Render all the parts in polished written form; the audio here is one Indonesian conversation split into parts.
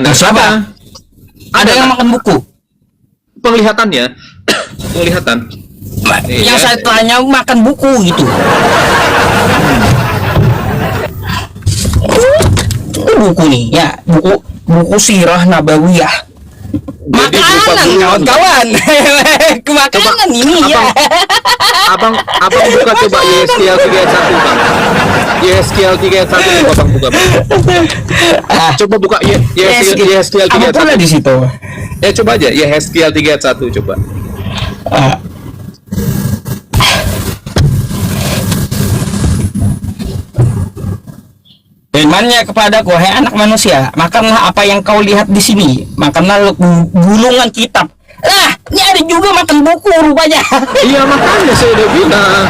Siapa? Ada yang makan buku? Penglihatannya, penglihatan. Yang saya tanya makan buku gitu. Buku nih, ya buku sirah nabawiyah. Makanan kawan-kawan. Makanan ini ya. Abang buka coba YSKL 3 Bang. YSKL 3 coba Bang buka. Coba buka YSKL 3 Apa pula di situ? Ya coba aja YSKL 3 coba. Firman-Nya kepadaku, hai anak manusia, makanlah apa yang kau lihat di sini, makanlah gulungan kitab. Lah, ini ada juga makan buku rupanya. Iya makanya saya udah bilang.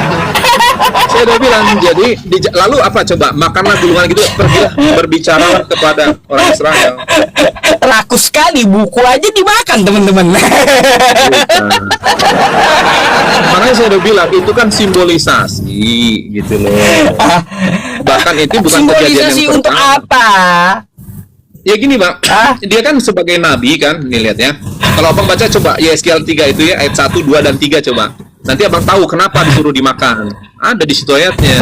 Jadi lalu apa coba makanlah gulungan gitu, pergilah berbicara kepada orang Israel. Laku sekali, buku aja dimakan teman-teman. Makanya saya udah bilang itu kan simbolisasi gitu loh. Bahkan itu bukan kejadian yang untuk apa? Ya gini Bang, dia kan sebagai nabi kan, nih lihat ya. Kalau Abang baca coba YSKL 3 itu ya, ayat 1, 2, dan 3 coba. Nanti Abang tahu kenapa disuruh dimakan. Ada di situ ayatnya.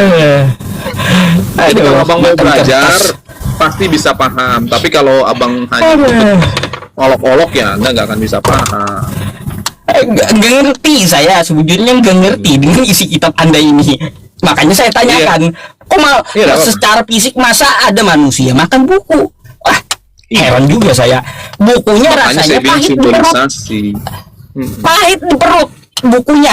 Jadi kalau Abang mau belajar, pasti bisa paham. Tapi kalau Abang hanya olok-olok ya, Anda nggak akan bisa paham. Nggak ngerti saya, sebujurnya nggak ngerti dengan isi kitab Anda ini. Makanya saya tanyakan, kok secara fisik masa ada manusia makan buku? Wah, heran juga saya. Bukunya makanya rasanya pahit di perut. Pahit di perut bukunya.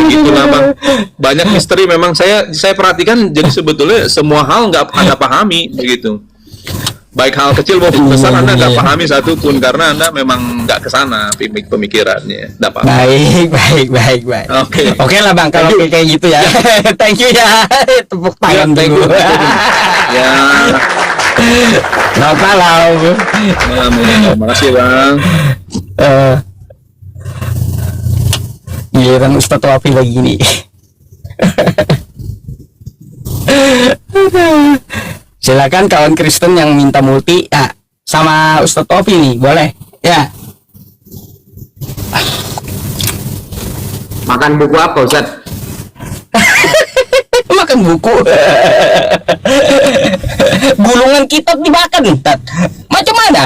Gitulah Bang. Banyak misteri memang saya perhatikan. Jadi sebetulnya semua hal nggak Anda pahami begitu. Baik hal kecil maupun besar Anda nggak pahami satu pun karena Anda memang nggak kesana pemikirannya. Baik. Oke lah Bang, kalau kayak gitu ya. Thank you ya. Tepuk tangan dulu. Ya. Selamat malam. Terima kasih Bang. Giliran Ustadz Wafi lagi nih. Silakan kawan Kristen yang minta multi sama Ustadz Wafi nih, boleh ya. Makan buku apa Ustadz? Makan buku. Gulungan kitab dimakan Ustadz. Macam mana?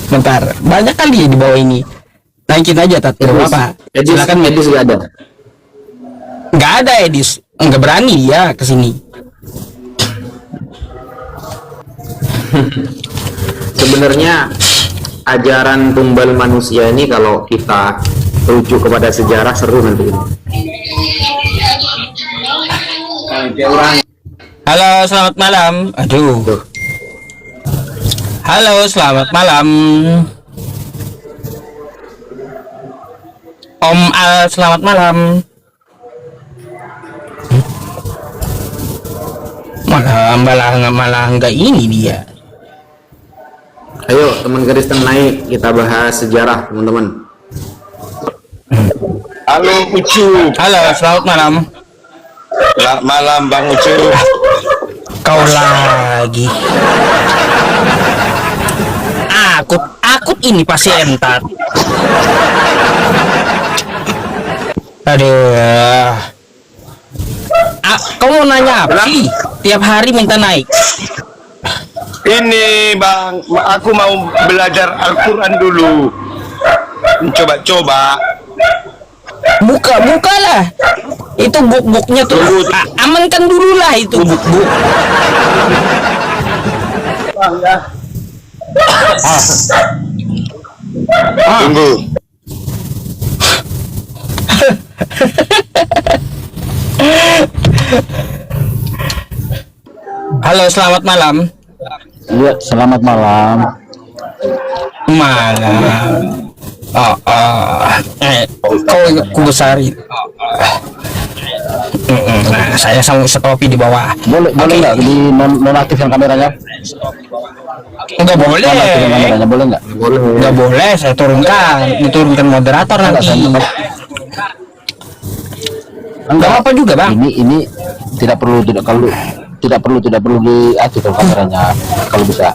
Bentar, banyak kali ya di bawah ini. Naikin aja Tat, tidak apa-apa. Silakan Edis nggak ada. Nggak ada Edis, nggak berani ya kesini. Sebenarnya ajaran tumbal manusia ini kalau kita rujuk kepada sejarah seru nanti. Halo, selamat malam. Aduh. Halo, selamat malam. Om Al, selamat malam. Malah nggak ini dia. Ayo teman Kristen naik, kita bahas sejarah teman-teman. Halo Ucu. Halo, selamat malam. Selamat malam Bang Ucu. Kau lagi. Akut ini pasien Tat. Aduh. Kau mau nanya apa sih? Tiap hari minta naik. Ini Bang, aku mau belajar Al-Quran dulu. Coba-coba. Bukalah. Itu buk-buknya tuh. Amankan dulu lah itu buk-buk. Bang ya. Tunggu. Halo, selamat malam. Iya, selamat malam. Malam. Kau kubesarin. Nah, saya sama Ustadz Wafi di bawah. Boleh nggak di nonaktifkan kameranya? Nggak boleh. Kameranya boleh nggak? Nggak boleh, saya diturunkan moderator nanti. Nggak apa juga bang. Ini tidak perlu diaktifkan kameranya kalau bisa.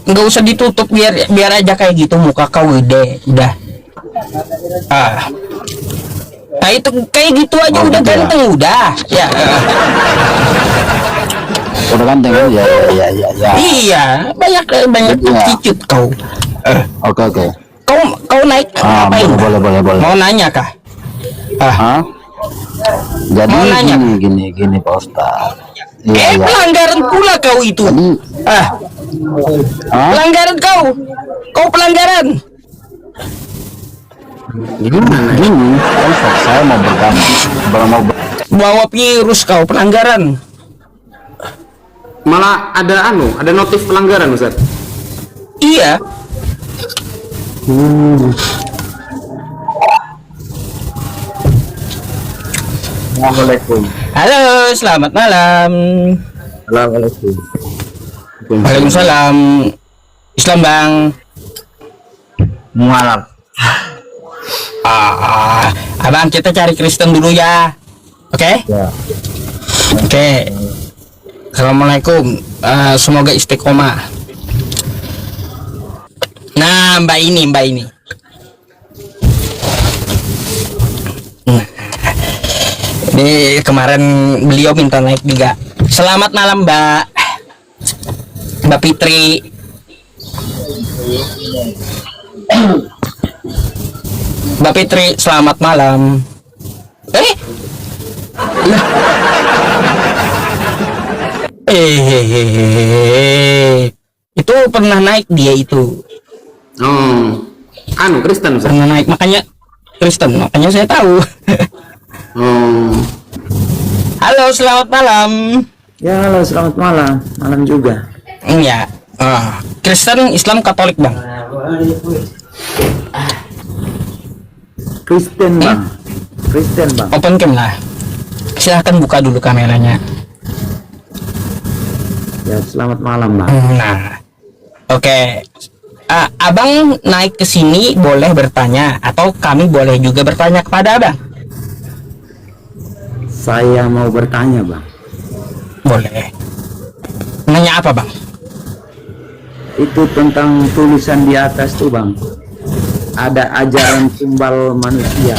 Nggak usah ditutup, biar aja kayak gitu muka kau gede, udah. Nah itu kayak gitu aja udah ganteng udah. Ya. Udah ganteng kan? Ya. Iya, banyak attitude kau. Oke. Kau naik ngapain? Boleh. Mau nanya kah? Jadi Mau nanya? gini Pak Ustaz. Iya. Pelanggaran pula kau itu. Pelanggaran kau pelanggaran. Gini Pak Ustaz, saya mau bertanya, Bawa virus kau pelanggaran. Malah ada notif pelanggaran Ustaz. Iya. Assalamualaikum. Halo, selamat malam. Assalamualaikum. Waalaikumsalam. Islam bang. Malam. Abang kita cari Kristen dulu ya. Oke? Ya. Oke. Assalamualaikum. Semoga istiqomah. Nah, Mbak ini. Ini kemarin beliau minta naik juga. Selamat malam Mbak Fitri. Mbak Fitri, selamat malam. Itu pernah naik dia itu. Kristen Ustaz. Pernah naik, makanya Kristen, makanya saya tahu. Halo, selamat malam. Ya, halo, selamat malam. Malam juga. Ya, Kristen, Islam, Katolik bang. Kristen bang. Kristen bang. Open cam lah. Silahkan buka dulu kameranya. Ya, selamat malam bang. Nah, oke. Abang naik ke sini boleh bertanya atau kami boleh juga bertanya kepada abang? Saya mau bertanya bang. Boleh. Nanya apa bang? Itu tentang tulisan di atas tuh bang. Ada ajaran tumbal manusia.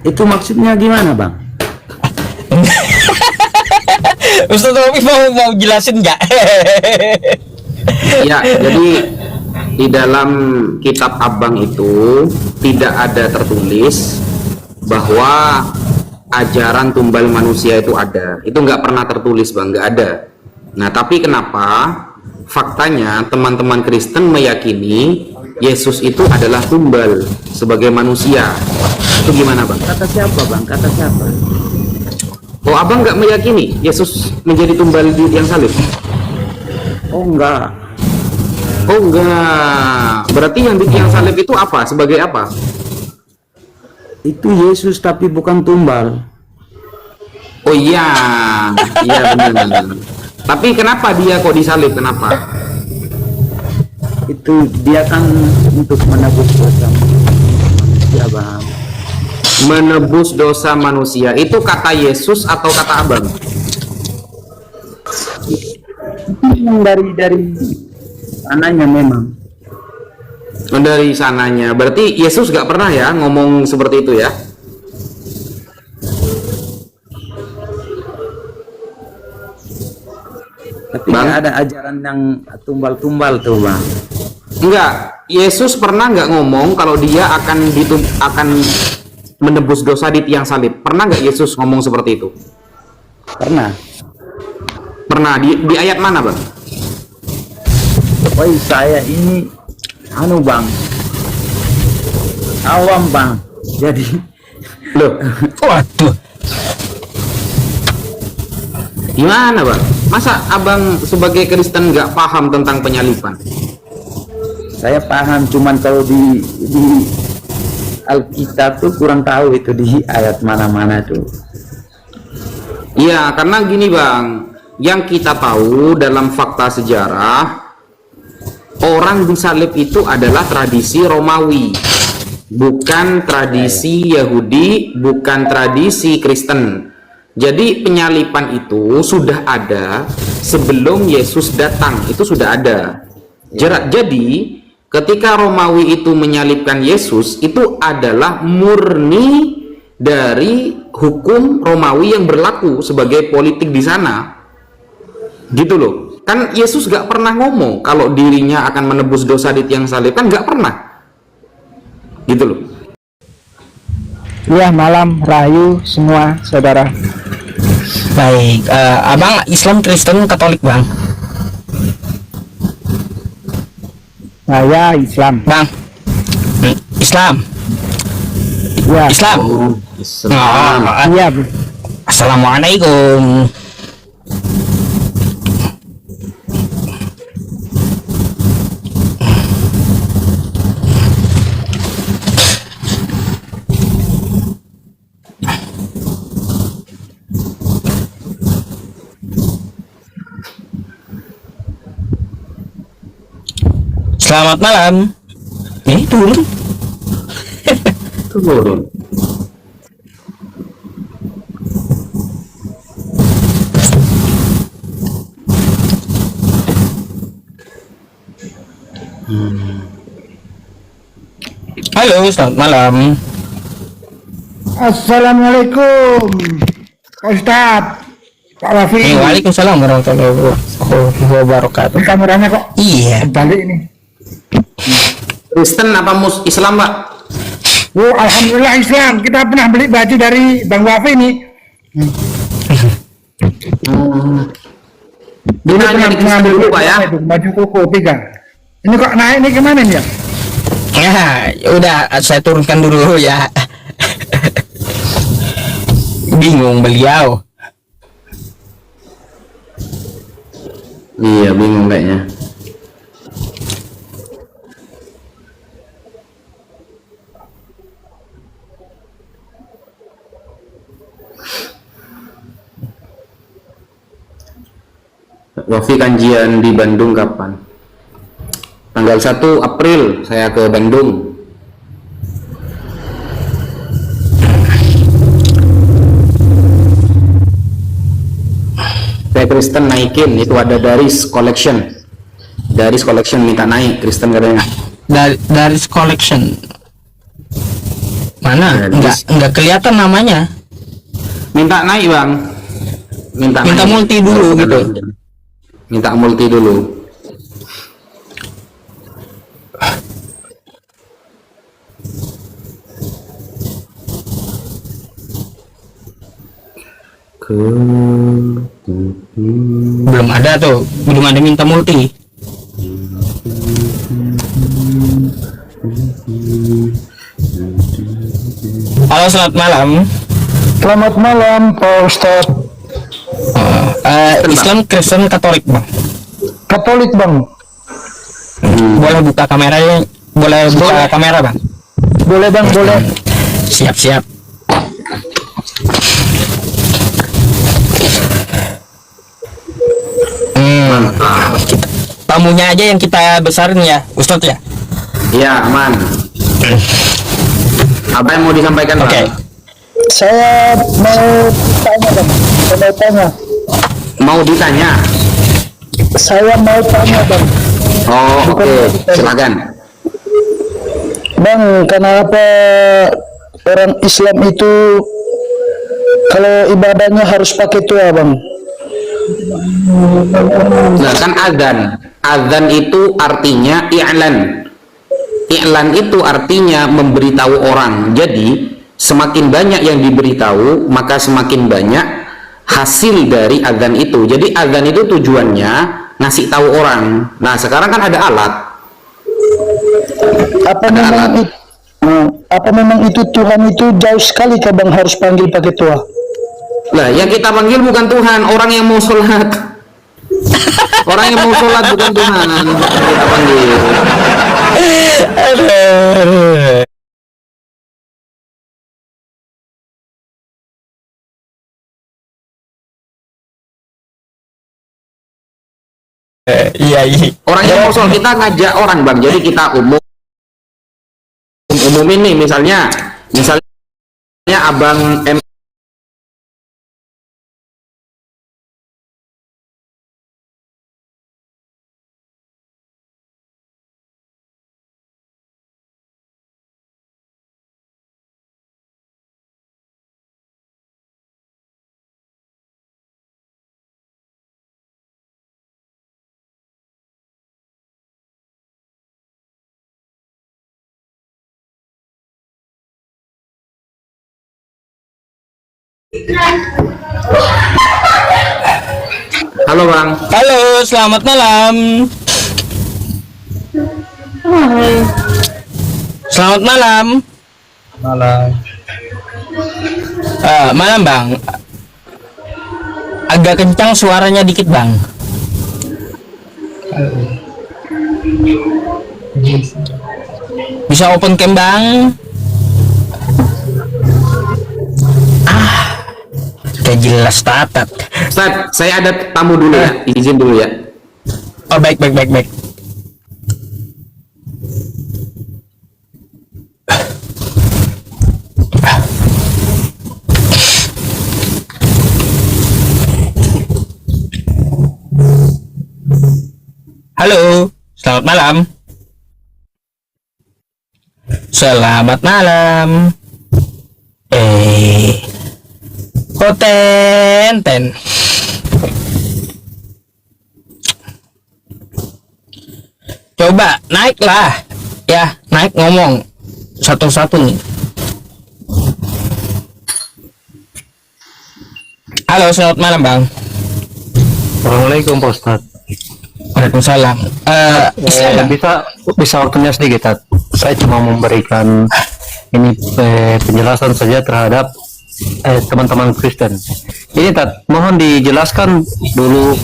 Itu maksudnya gimana bang? Ustaz Rofi mau jelasin nggak? Ya, jadi di dalam kitab Abang itu tidak ada tertulis bahwa ajaran tumbal manusia itu ada. Itu nggak pernah tertulis bang, nggak ada. Nah, tapi kenapa faktanya teman-teman Kristen meyakini Yesus itu adalah tumbal sebagai manusia? Itu gimana bang? Kata siapa bang? Kata siapa? Oh, abang nggak meyakini Yesus menjadi tumbal di tiang salib? Oh enggak. Oh enggak. Berarti yang di tiang salib itu apa? Sebagai apa? Itu Yesus tapi bukan tumbal. Oh iya, iya benar. Tapi kenapa dia kok disalib? Kenapa? Itu dia kan untuk menebus dosa. Ya bang. Menebus dosa manusia. Itu kata Yesus atau kata abang? Yang dari sananya memang. Dari sananya. Berarti Yesus gak pernah ya ngomong seperti itu ya? Tapi nggak ada ajaran yang tumbal-tumbal tuh bang. Enggak. Yesus pernah nggak ngomong kalau dia akan menebus dosa di tiang salib? Pernah nggak Yesus ngomong seperti itu? Pernah. Pernah. Di ayat mana bang? Woi, saya ini bang, awam bang, jadi Loh, Waduh. gimana bang? Masa abang sebagai Kristen nggak paham tentang penyaliban? saya paham, cuman kalau di Alkitab tuh kurang tahu itu di ayat mana-mana tuh. Iya, karena gini Bang, yang kita tahu dalam fakta sejarah, orang disalib itu adalah tradisi Romawi, bukan tradisi Yahudi, bukan tradisi Kristen. Jadi penyalipan itu sudah ada sebelum Yesus datang, itu sudah ada. Jadi ketika Romawi itu menyalibkan Yesus, itu adalah murni dari hukum Romawi yang berlaku sebagai politik di sana. Gitu loh. Kan Yesus gak pernah ngomong kalau dirinya akan menebus dosa di tiang salib, kan gak pernah. Gitu loh. Ya, malam rayu semua saudara. Baik, abang Islam, Kristen, Katolik bang? Saya Islam. Bang, Islam. Ya. Islam. Islam. Iya, Bu. Assalamualaikum. Selamat malam. Ini turun. Turun. Halo, selamat malam. Assalamualaikum Pak Ustadz, Pak Wafi. Waalaikumsalam warahmatullahi wabarakatuh. Kameranya kok Iya. balik ini. Kristen apa Islam, Pak? Oh, alhamdulillah Islam. Kita pernah beli baju dari Bang Wafi ini. Dulu hanya di Kristen dulu, Pak ya. Itu, baju koko 3. Ini kok naik nih kemana nih ya? Ya, udah saya turunkan dulu ya. Bingung beliau. Iya, bingung kayaknya. Wafi kajian di Bandung kapan? Tanggal 1 April saya ke Bandung. Saya Kristen naikin, itu ada Daris Collection. Daris Collection minta naik, Kristen katanya. Dari collection. Mana? Daris. Enggak kelihatan namanya. Minta naik Bang. Minta Minta naik. multi dulu gitu. Minta multi dulu. Belum ada tuh, belum ada minta multi. Halo, selamat malam. Selamat malam Pak Ustadz. Islam, Kristen, Katolik bang. Katolik Bang. Boleh buka kameranya? Boleh buka kamera bang? Boleh Bang, boleh. Siap-siap. Tamunya aja yang kita besarin ya, Ustadz ya. Iya, aman. Apa yang mau disampaikan, Oke. Bang? Saya mau tanya Bang. Saya mau tanya. Mau ditanya? Saya mau tanya Bang. Oh, oke. Silakan. Bang, kenapa orang Islam itu kalau ibadahnya harus pakai tua Bang? Nah, kan azan. Azan itu artinya i'lan. I'lan itu artinya memberitahu orang. Jadi, semakin banyak yang diberitahu, maka semakin banyak hasil dari azan itu. Jadi, azan itu tujuannya ngasih tahu orang. Nah, sekarang kan ada alat. Apa memang itu Tuhan itu jauh sekali kah Bang harus panggil pakai tua? Lah, yang kita panggil bukan Tuhan, orang yang mau sholat. Orang yang mau sholat bukan Tuhan. Kita panggil. Aduh. Iya, iya. Orangnya mau soal kita ngajak orang bang, jadi kita umumin nih misalnya abang M Halo bang. Halo, selamat malam. Selamat malam. Malam. Malam bang. Agak kencang suaranya dikit bang. Bisa open cam bang? Gak jelas tatat. Ustaz, saya ada tamu dulu ya, izin dulu ya. Oh baik. Halo, selamat malam. Selamat malam. Ten. Coba naiklah, ya naik ngomong satu-satu nih. Halo, selamat malam bang. Assalamualaikum Pak Ustadz. Waalaikumsalam. Bisa waktunya sedikit, Tat. Saya cuma memberikan ini penjelasan saja terhadap teman-teman Kristen. Ini Tat, mohon dijelaskan dulu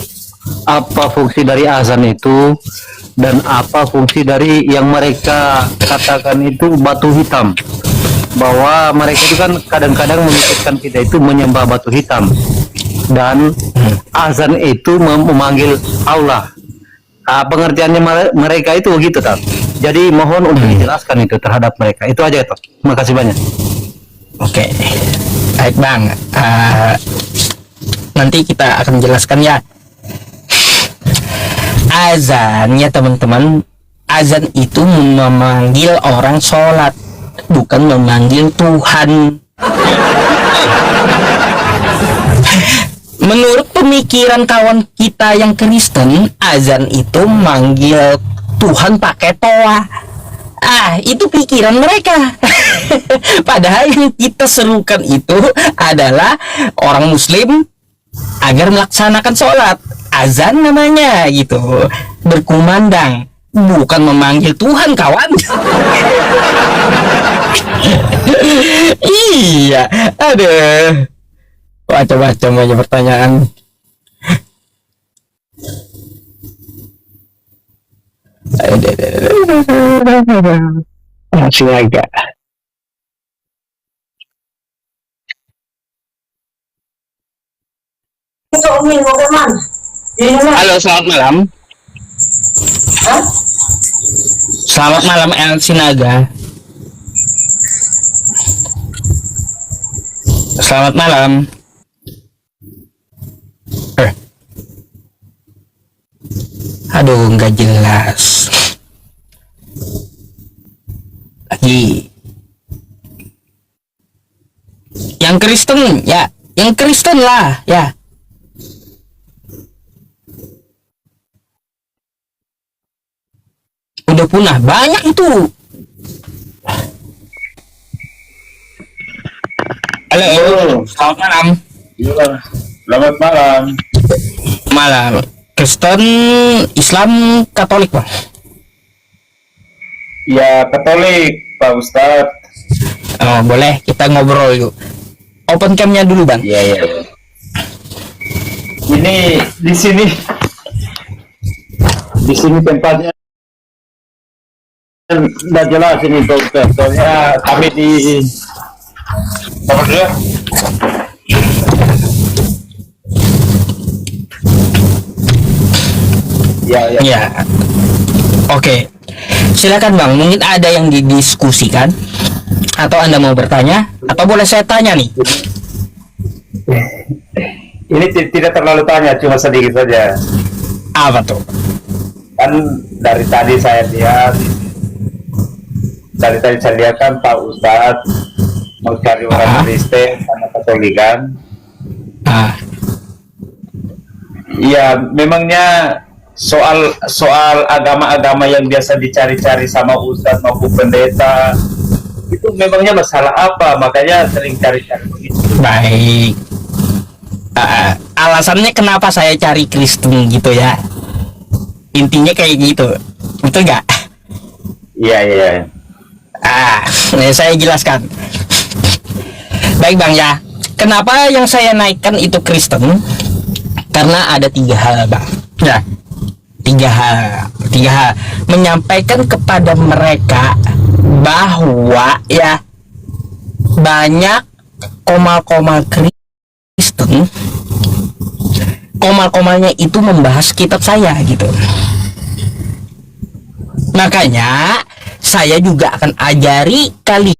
apa fungsi dari azan itu dan apa fungsi dari yang mereka katakan itu batu hitam. Bahwa mereka itu kan kadang-kadang memikirkan kita itu menyembah batu hitam dan azan itu memanggil Allah. Pengertiannya mereka itu begitu, Tat. Jadi mohon untuk dijelaskan itu terhadap mereka. Itu aja, Tat. Terima kasih banyak. Oke, baik bang. Nanti kita akan jelaskan ya. Azan ya teman-teman. Azan itu memanggil orang sholat, bukan memanggil Tuhan. Menurut pemikiran kawan kita yang Kristen, azan itu manggil Tuhan pakai toa. Itu pikiran mereka. Padahal yang kita serukan itu adalah orang Muslim agar melaksanakan sholat. Azan namanya gitu, berkumandang, bukan memanggil Tuhan kawan. Iya, aduh. Macam-macam aja pertanyaan. Masih agak. Halo, selamat malam. Selamat malam El Sinaga. Selamat malam. Aduh, nggak jelas. Lagi. Yang Kristen, ya. Yang Kristen lah, ya. Udah punah. Banyak itu. Halo, selamat malam. Selamat malam. Malam. Kristen, Islam, Katolik, Bang. Ya, Katolik, Pak Ustadz. Oh, boleh kita ngobrol yuk. Open cam-nya dulu, Bang. Iya. Ini di sini tempatnya nggak jelas ini Pak Ustadz. Soalnya kami di apa dia? Ya. Ya. Oke. Silakan Bang, mungkin ada yang didiskusikan atau Anda mau bertanya atau boleh saya tanya nih? Ini tidak terlalu tanya, cuma sedikit saja. Apa tuh? Kan dari tadi saya lihat kan Pak Ustadz mau cari orang Kristen sama Katolik kan. Iya, memangnya soal agama-agama yang biasa dicari-cari sama Ustadz maupun pendeta itu memangnya masalah apa? Makanya sering cari-cari begitu. Baik. Alasannya kenapa saya cari Kristen gitu ya? Intinya kayak gitu, betul nggak? Iya. Saya jelaskan. Baik Bang ya. Kenapa yang saya naikkan itu Kristen? Karena ada 3 hal Bang. Ya. 3 hal. Menyampaikan kepada mereka bahwa ya banyak komal-komal Kristen. Komal-komalnya itu membahas kitab saya gitu. Makanya saya juga akan ajari kalian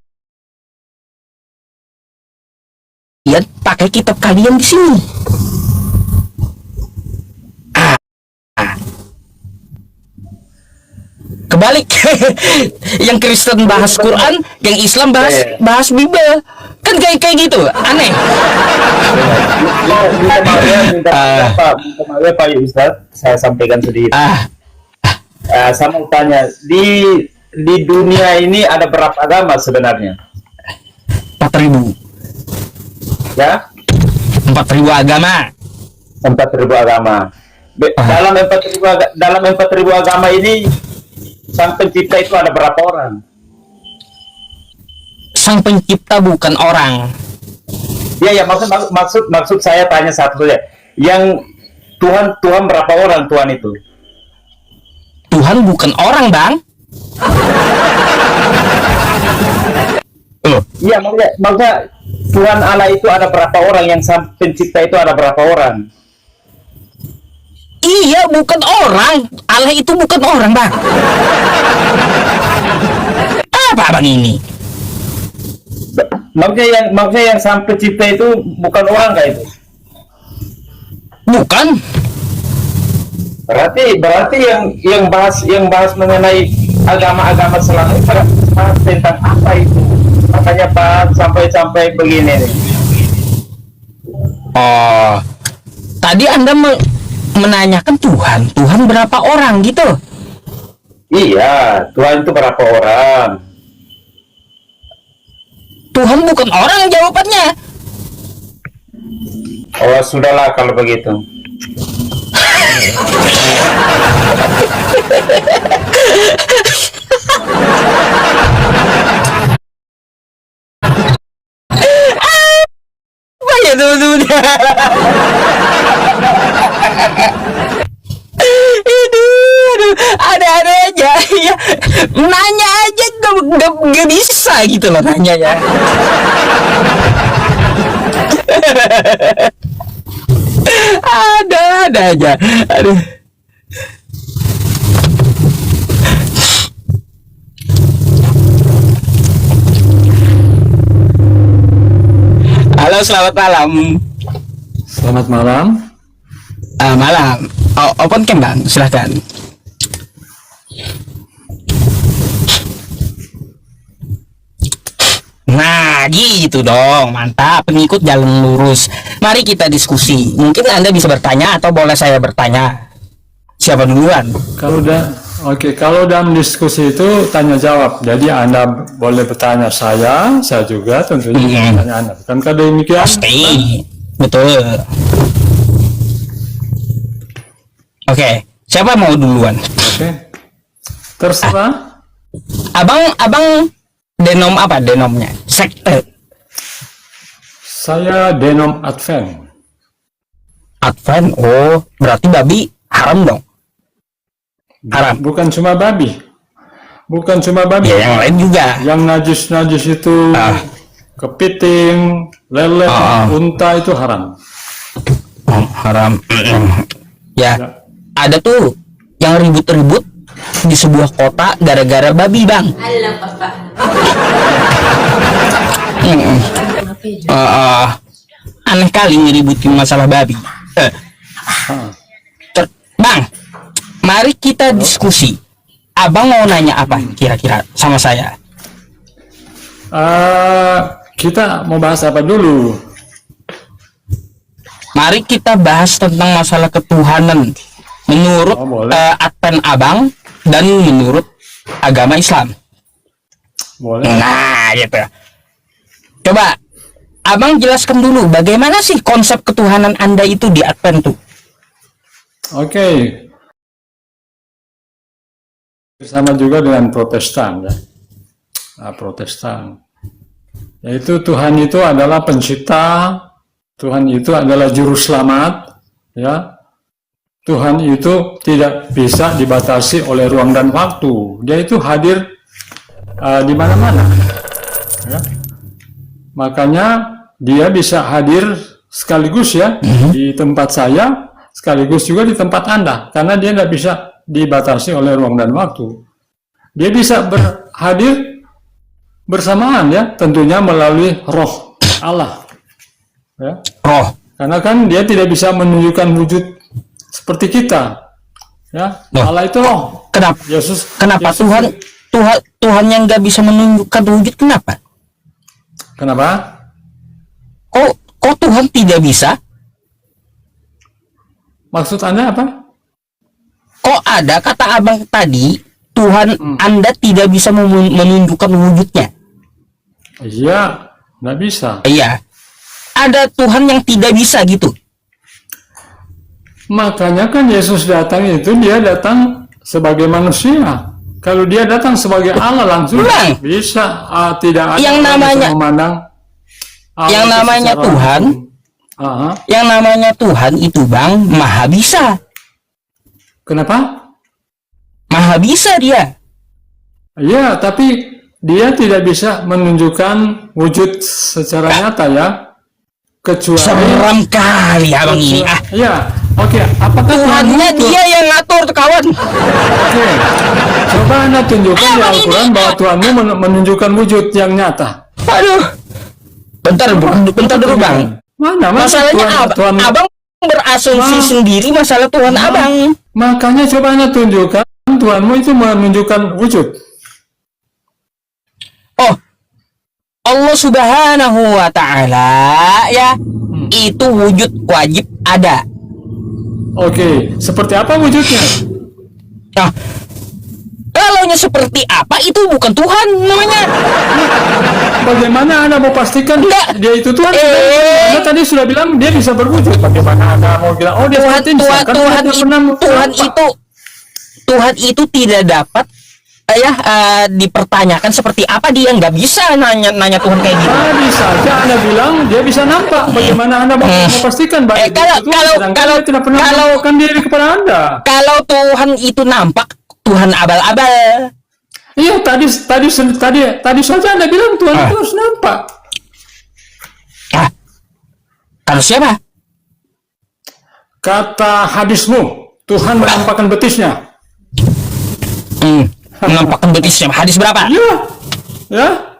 pakai kitab kalian di sini. Kebalik. Yang Kristen bahas Quran, yang Islam bahas Bible. Kan kayak gitu, aneh. Minta maaf ya Pak Ustadz, saya sampaikan sedikit. Saya mau tanya, di dunia ini ada berapa agama sebenarnya? 4.000. Ya? 4.000 agama. 4.000 agama. Dalam 4.000 agama ini Sang Pencipta itu ada berapa orang? Sang Pencipta bukan orang. Ya, maksud saya tanya satu saja. Yang Tuhan berapa orang Tuhan itu? Tuhan bukan orang, Bang. Iya, maksudnya Tuhan Allah itu ada berapa orang, yang Sang Pencipta itu ada berapa orang? Iya, bukan orang. Allah itu bukan orang, Bang. Apa Bang ini? Maksudnya yang Sang Pencipta itu bukan orang kayak itu? Bukan. Berarti yang bahas mengenai agama-agama selama ini bahas tentang apa itu? Makanya Pak sampai begini nih. Oh, tadi Anda menanyakan Tuhan berapa orang gitu? Iya, Tuhan itu berapa orang? Tuhan bukan orang jawabannya. Oh, sudahlah kalau begitu. Apa ya teman-teman? Aduh, ada aja ya. Nanya aja gak bisa gitu loh nanya ya. ada aja. Aduh. Halo, selamat malam. Selamat malam. Malam. Open cam Bang, silahkan. Nah, gitu dong, mantap. Pengikut jalan lurus. Mari kita diskusi. Mungkin Anda bisa bertanya atau boleh saya bertanya? Siapa duluan? Kalau dalam diskusi itu tanya jawab. Jadi Anda boleh bertanya saya juga tentunya bertanya Anda. Bukankah demikian? Pasti. Betul. Oke, siapa mau duluan? Oke. Terserah. Abang denom apa denomnya? Sekte. Saya denom Advent. Advent. Oh, berarti babi haram dong. Haram. Bukan cuma babi. Ya, yang lain juga. Yang najis itu kepiting, lele, unta itu haram. Oh, haram. Ya. Ada tuh yang ribut-ribut di sebuah kota gara-gara babi, Bang. Aneh kali ngeributin masalah babi. Bang, mari kita diskusi. Abang mau nanya apa kira-kira sama saya? Kita mau bahas apa dulu? Mari kita bahas tentang masalah ketuhanan menurut Advent Abang dan menurut agama Islam. Boleh. Nah, gitu. Coba Abang jelaskan dulu bagaimana sih konsep ketuhanan Anda itu di Advent tuh? Oke. Bersama juga dengan Protestan, ya. Nah, Protestan. Yaitu Tuhan itu adalah pencipta, Tuhan itu adalah juru selamat, ya. Tuhan itu tidak bisa dibatasi oleh ruang dan waktu. Dia itu hadir di mana-mana, ya. Makanya dia bisa hadir sekaligus ya di tempat saya, sekaligus juga di tempat Anda, karena dia tidak bisa dibatasi oleh ruang dan waktu. Dia bisa hadir bersamaan ya, tentunya melalui Roh Allah. Ya. Roh. Karena kan dia tidak bisa menunjukkan wujud seperti kita. Ya, Allah itu roh. Kenapa? Kenapa Yesus, Tuhan yang nggak bisa menunjukkan wujud, kenapa? Kenapa? Kok Tuhan tidak bisa? Maksud Anda apa? Kok ada kata Abang tadi Tuhan Anda tidak bisa menunjukkan wujudnya? Iya, nggak bisa. Iya. Ada Tuhan yang tidak bisa gitu. Makanya kan Yesus datang itu dia datang sebagai manusia. Kalau dia datang sebagai Allah langsung bisa tidak ada yang namanya memandang yang namanya Tuhan. Yang namanya Tuhan itu Bang maha bisa. Kenapa? Maha bisa dia. Iya, tapi dia tidak bisa menunjukkan wujud secara nyata ya. Kecuali seram kali Abang ini. Ya, oke. Apakah Tuhannya dia yang ngatur tuh kawan? Oke. Coba Anda tunjukkan di Al-Quran bahwa Tuhanmu menunjukkan wujud yang nyata. Aduh. Bentar dulu Bang. Mana? Masalahnya Tuhan, Abang berasumsi sendiri masalah Tuhan Abang. Makanya coba Anda tunjukkan Tuhanmu itu menunjukkan wujud. Oh, Allah Subhanahu wa Ta'ala ya, itu wujud wajib ada. Oke, seperti apa wujudnya? Nah, kalaunya seperti apa itu bukan Tuhan namanya. Bagaimana Anda mau pastikan dia itu Tuhan? Anda tadi sudah bilang dia bisa berwujud. Bagaimana Anda mau bilang dia Tuhan itu tidak dapat dipertanyakan seperti apa, dia nggak bisa nanya Tuhan kayak gitu. Tadi saja Anda bilang dia bisa nampak. Bagaimana Anda mau pastikan bahwa kalau tidak pernah menampakkan diri kepada Anda? Kalau Tuhan itu nampak, Tuhan abal-abal. Iya, tadi saja Anda bilang Tuhan itu harus nampak. Kalau siapa? Kata hadismu, Tuhan menampakkan betisnya. Menampakkan betisnya. Hadis berapa? Ya.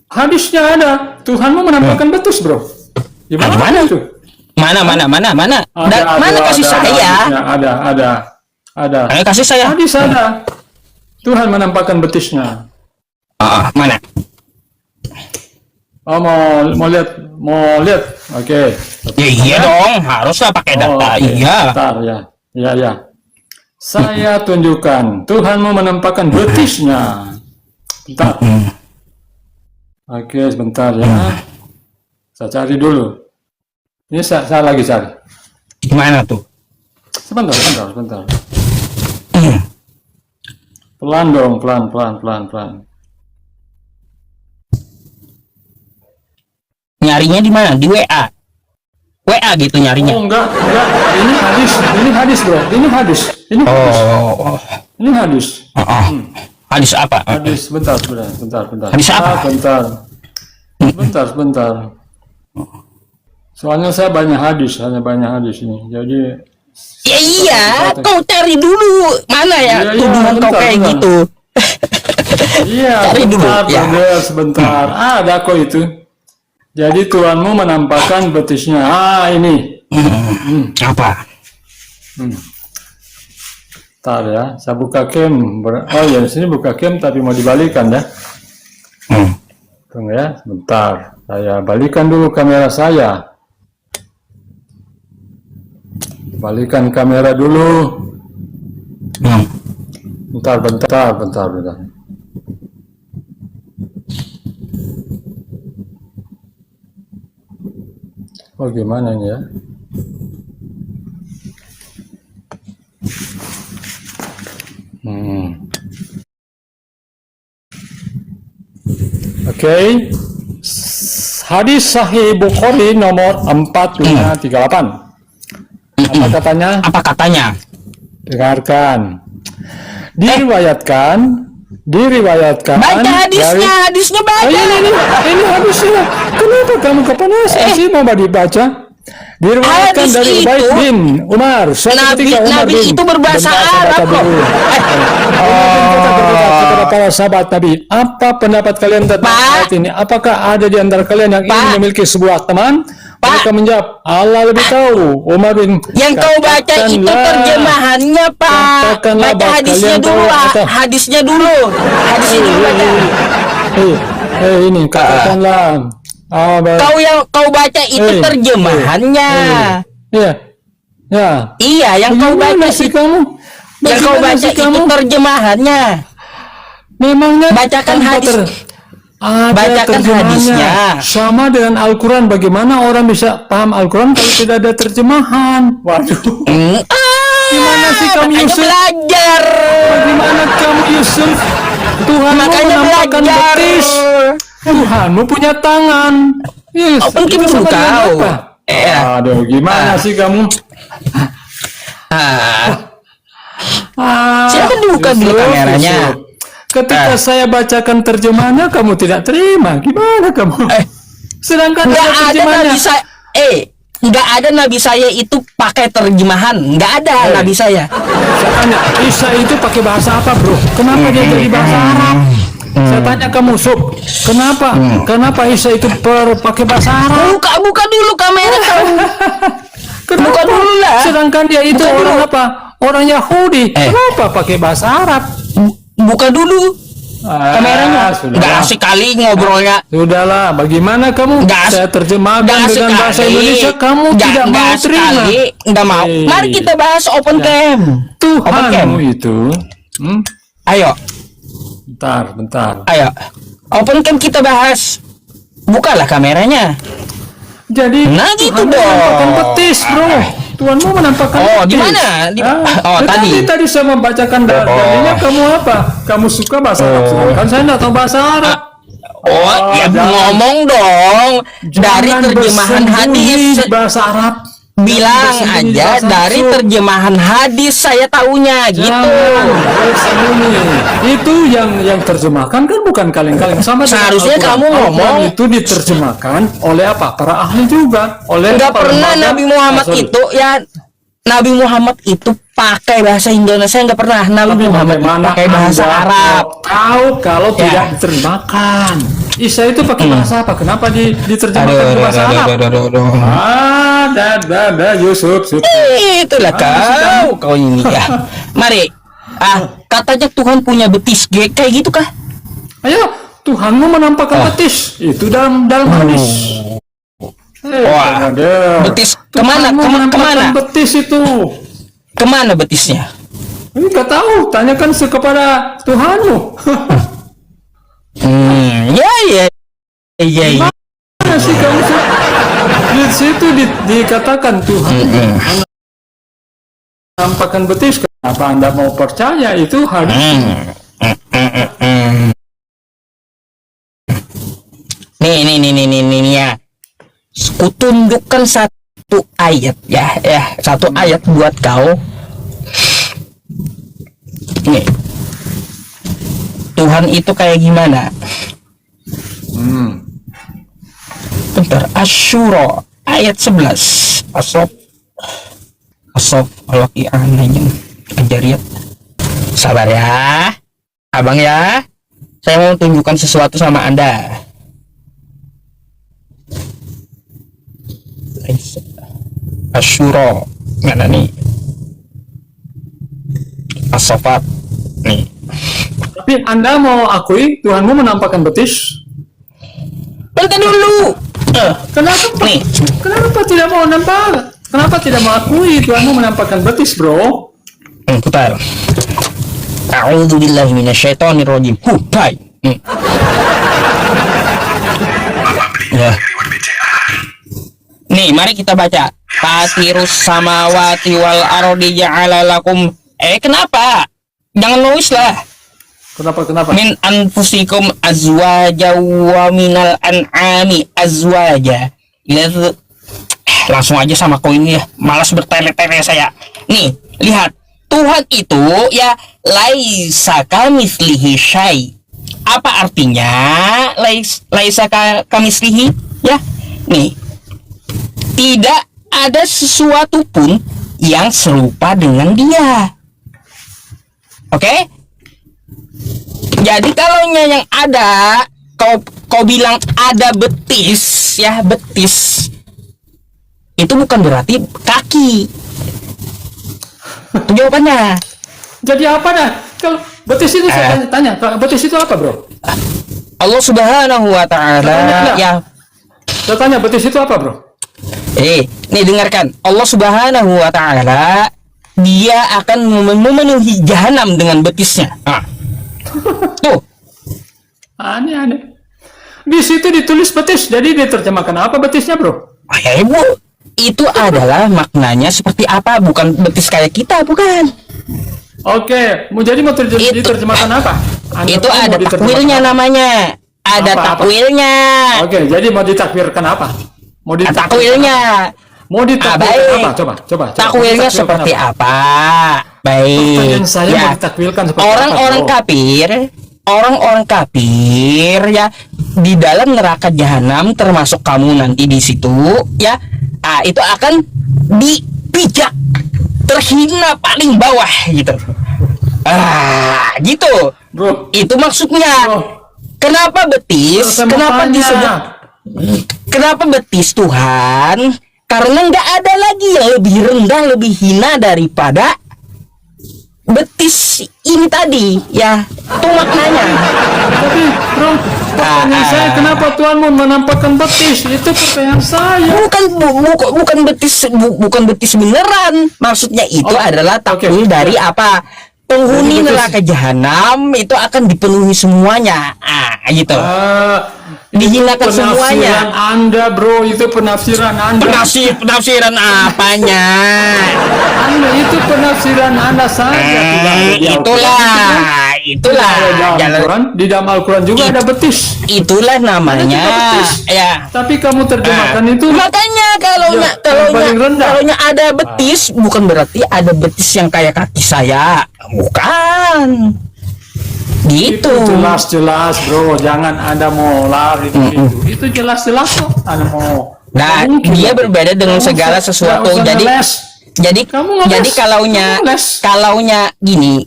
Hadisnya ada. Tuhanmu menampakkan betis, bro. Gimana itu? Mana? Mana kasih saya? Ada. Kasih saya. Hadis ada. Tuhan menampakkan betisnya. Mana? Oh, mau lihat. Oke. Iya dong, haruslah pakai data. Iya. Bentar, ya. Saya tunjukkan. Tuhanmu menampakkan betisnya. Bentar. Oke, sebentar ya. Saya cari dulu. Ini saya lagi cari. Gimana tuh? Sebentar. Pelan dong, pelan. Nyarinya di mana? Di WA gitu nyarinya. Oh, enggak. Ini hadis, bro. Ini hadis. Ini hadis. Hadis apa? Hadis, bentar. Hadis apa? Bentar. Soalnya saya banyak hadis ini. Jadi Ya iya, kau cari dulu mana ya Iya, tuduhan kau bentar, kayak bentar. gitu. Iya, Cari dulu, bentar, ya. brother, sebentar. Ada kok itu. Jadi Tuhanmu menampakkan betisnya. Ini. Apa? Bentar ya, saya buka cam. Oh ya, di sini buka cam tapi mau dibalikan ya. Tunggu ya, sebentar. Saya balikan dulu kamera saya. Balikan kamera dulu. Bentar. Oh, gimana ini ya? Oke. Hadis Sahih Bukhari nomor 4538. Apa katanya? Apa katanya? Dengarkan. Diriwayatkan. Baca hadisnya, hadisnya baca. Oh, ini hadisnya. Kenapa kamu kepanasan sih mau dibaca? Diriwayatkan Hadis dari Ubaid itu, bin Umar. Suatu ketika Umar Nabi bin itu berbahasa Bentar, saya baca Arab kok. dulu. Umar bin berkata kepada para sahabat Nabi, apa pendapat kalian tentang Pak. ayat ini? Apakah ada di antara kalian yang ingin Pak. memiliki sebuah teman? Pak. Mereka menjawab, Allah lebih tahu. Umar bin, Yang kau baca itu katakanlah. terjemahannya, Pak. Katakanlah Baca bahwa hadisnya kalian dulu, tahu Pak. atau- Hadisnya dulu. Hadisnya dulu baca. Ini katakanlah. Kau baca itu terjemahannya. Iya. Ya. Iya, yang kau Gimana baca sih itu, kamu? yang kau Bagaimana baca sih itu kamu? terjemahannya. Memangnya Bacakan tanpa hadis. ada Bacakan terjemahannya. hadisnya. Sama dengan Al-Quran. Bagaimana orang bisa paham Al-Quran kalau tidak ada terjemahan? Waduh. Gimana sih kamu, makanya Yusuf? belajar. Bagaimana kamu, Yusuf? Tuhanmu Makanya menampakkan belajar. betis. Tuhanmu punya tangan. Yes, Oh, mungkin itu sama belum dengan tahu. apa? Aduh, gimana sih kamu? Siapa buka dulu Yusuf, kameranya? Yusuf. Ketika saya bacakan terjemahannya, kamu tidak terima. Gimana kamu? Sedangkan Nggak ada ada terjemahannya. nabi saya. Nggak ada nabi saya itu pakai terjemahan. Nggak ada nabi saya. Saya tanya, Isa itu pakai bahasa apa, bro? Kenapa dia jadi bahasa Arab? Saya tanya kamu, Sub, kenapa? Kenapa Isa itu pakai bahasa Arab? Buka dulu kamera kau. Kenapa? Buka dulu lah. Sedangkan dia itu Buka orang dulu. apa? Orang Yahudi. Kenapa pakai bahasa Arab? Buka dulu kameranya. Sudah. Nggak asik kali ngobrolnya. Sudahlah, bagaimana kamu? Nggak asik. Saya terjemahkan Nggak asik dengan bahasa kali. Indonesia, kamu tidak mau asik terima. kali. Nggak mau. Mari kita bahas open cam. Open cam. Tuhanmu itu. Ayo. Bentar. Ayo. Open cam kita bahas. Bukalah kameranya. Jadi Nah, gitu Tuhanmu dong. menampakkan betis, bro. Tuhanmu menampakkan Oh, betis. di mana? Tadi saya membacakan dalilnya, kamu apa? Kamu suka bahasa Arab? Sedangkan saya tidak tahu bahasa Arab. Ya jangan- ngomong dong. Dari Jangan terjemahan bersembunyi hadis. di bahasa Arab. Bilang bersembunyi di aja bahasa dari Arab. terjemahan hadis saya taunya gitu. Jangan bersembunyi. Itu yang terjemahkan kan bukan kaleng-kaleng, sama dengan Seharusnya Al-Quran. kamu ngomong. Al-Quran itu diterjemahkan oleh apa? Para ahli juga. Oleh Nggak para pernah lembaga- Nabi Muhammad sorry. itu ya. Nabi Muhammad itu pakai bahasa Indonesia, nggak pernah. Nabi Tapi Muhammad bagaimana pakai bahasa Anda Arab. tahu kalau Ya. tidak diterjemahkan? Isa itu pakai bahasa apa? Kenapa diterjemahkan ke bahasa Arab? Yusuf. Itulah kau ini ya. Mari. Katanya Tuhan punya betis kayak gitu kah? Ayo, Tuhanmu menampakkan betis. Itu dalam hadis. Wah, betis kemana? Tuhanmu menampakkan Kemana? betis itu. Kemana betisnya? Ini nggak tahu. Tanyakan kepada Tuhanmu. Ya. Mana sih kamu sih? Di situ dikatakan Tuhan menampakkan betis. Kenapa Anda mau percaya itu hadis? Nih ya. Kutunjukkan satu ayat ya, satu ayat buat kau. Nih. Tuhan itu kayak gimana? Bentar, Asyura ayat 11. Asop Al-Waqi'ah Al-Jariyat. Sabar ya, abang ya. Saya mau tunjukkan sesuatu sama Anda. Asyura, mana nih? As-Saffat nih. Tapi Anda mau akui Tuhanmu menampakkan betis? Bentar dulu. Kenapa? Nih. Kenapa tidak mau nampak? Kenapa tidak mau akui Tuhanmu menampakkan betis, bro? Putar. A'udzubillahi minasyaitonirrajim. Baik. Ya. Nih, mari kita baca. Fatirus samawati wal ardi ja'ala lakum. Kenapa? Jangan nulis lah. Kenapa? Min anfusikum azwaja wa minal an'ami azwaja. Langsung aja sama koin ya. Malas bertele-tele saya. Nih, lihat. Tuhan itu ya laisa kamitslihi syai. Apa artinya laisa kamitslihi? Ya. Nih. Tidak ada sesuatu pun yang serupa dengan dia. Oke? Jadi kalau yang ada kau bilang ada betis, ya betis. Itu bukan berarti kaki. Itu jawabannya. Jadi apa dah? Kalau betis itu saya tanya, betis itu apa, bro? Allah Subhanahu wa taala ya. Saya tanya betis itu apa, bro? Nih dengarkan. Allah Subhanahu wa taala dia akan memenuhi jahanam dengan betisnya. Tuh. Aneh. Di situ ditulis betis, jadi diterjemahkan apa betisnya, bro? Bu, itu adalah maknanya seperti apa, bukan betis kayak kita, bukan. Oke, mau diterjemahkan apa? Itu ada takwilnya namanya. Ada takwilnya. Oke, jadi mau ditakwilkan apa? Takwilnya. Mau ditakwilkan apa? Coba. Takwilnya seperti apa? Baik. Pertanyaan saya mau ditakwilkan seperti orang-orang kafir, orang-orang kafir ya di dalam neraka jahanam termasuk kamu nanti di situ ya. Itu akan dipijak terhina paling bawah gitu. Gitu. Bro, itu maksudnya. Bro. Kenapa betis? Kenapa disebut? Kenapa betis Tuhan? Karena nggak ada lagi yang lebih rendah, lebih hina daripada betis ini tadi, ya. Itu maknanya. Tapi, bro, pertanyaan saya kenapa Tuhan mau menampakkan betis? Itu pertanyaan saya. Bukan betis beneran. Maksudnya itu adalah takwil dari apa? Penghuni neraka jahanam itu akan dipenuhi semuanya. Gitu. Dihinakan semuanya. Penafsiran Anda, bro, itu penafsiran Anda. Penafsiran apanya? Anda itu penafsiran Anda saja. Itulah. Di dalam Al-Quran juga ada betis. Itulah namanya. Ya. Tapi kamu terjemahkan itu. Makanya kalau ada betis bukan berarti ada betis yang kayak kaki saya. Bukan. Gitu. Itu jelas-jelas, bro. Jangan Anda mau lari itu jelas-jelas kok. Anda mau. Nah, dia berbeda dengan segala sesuatu. Jadi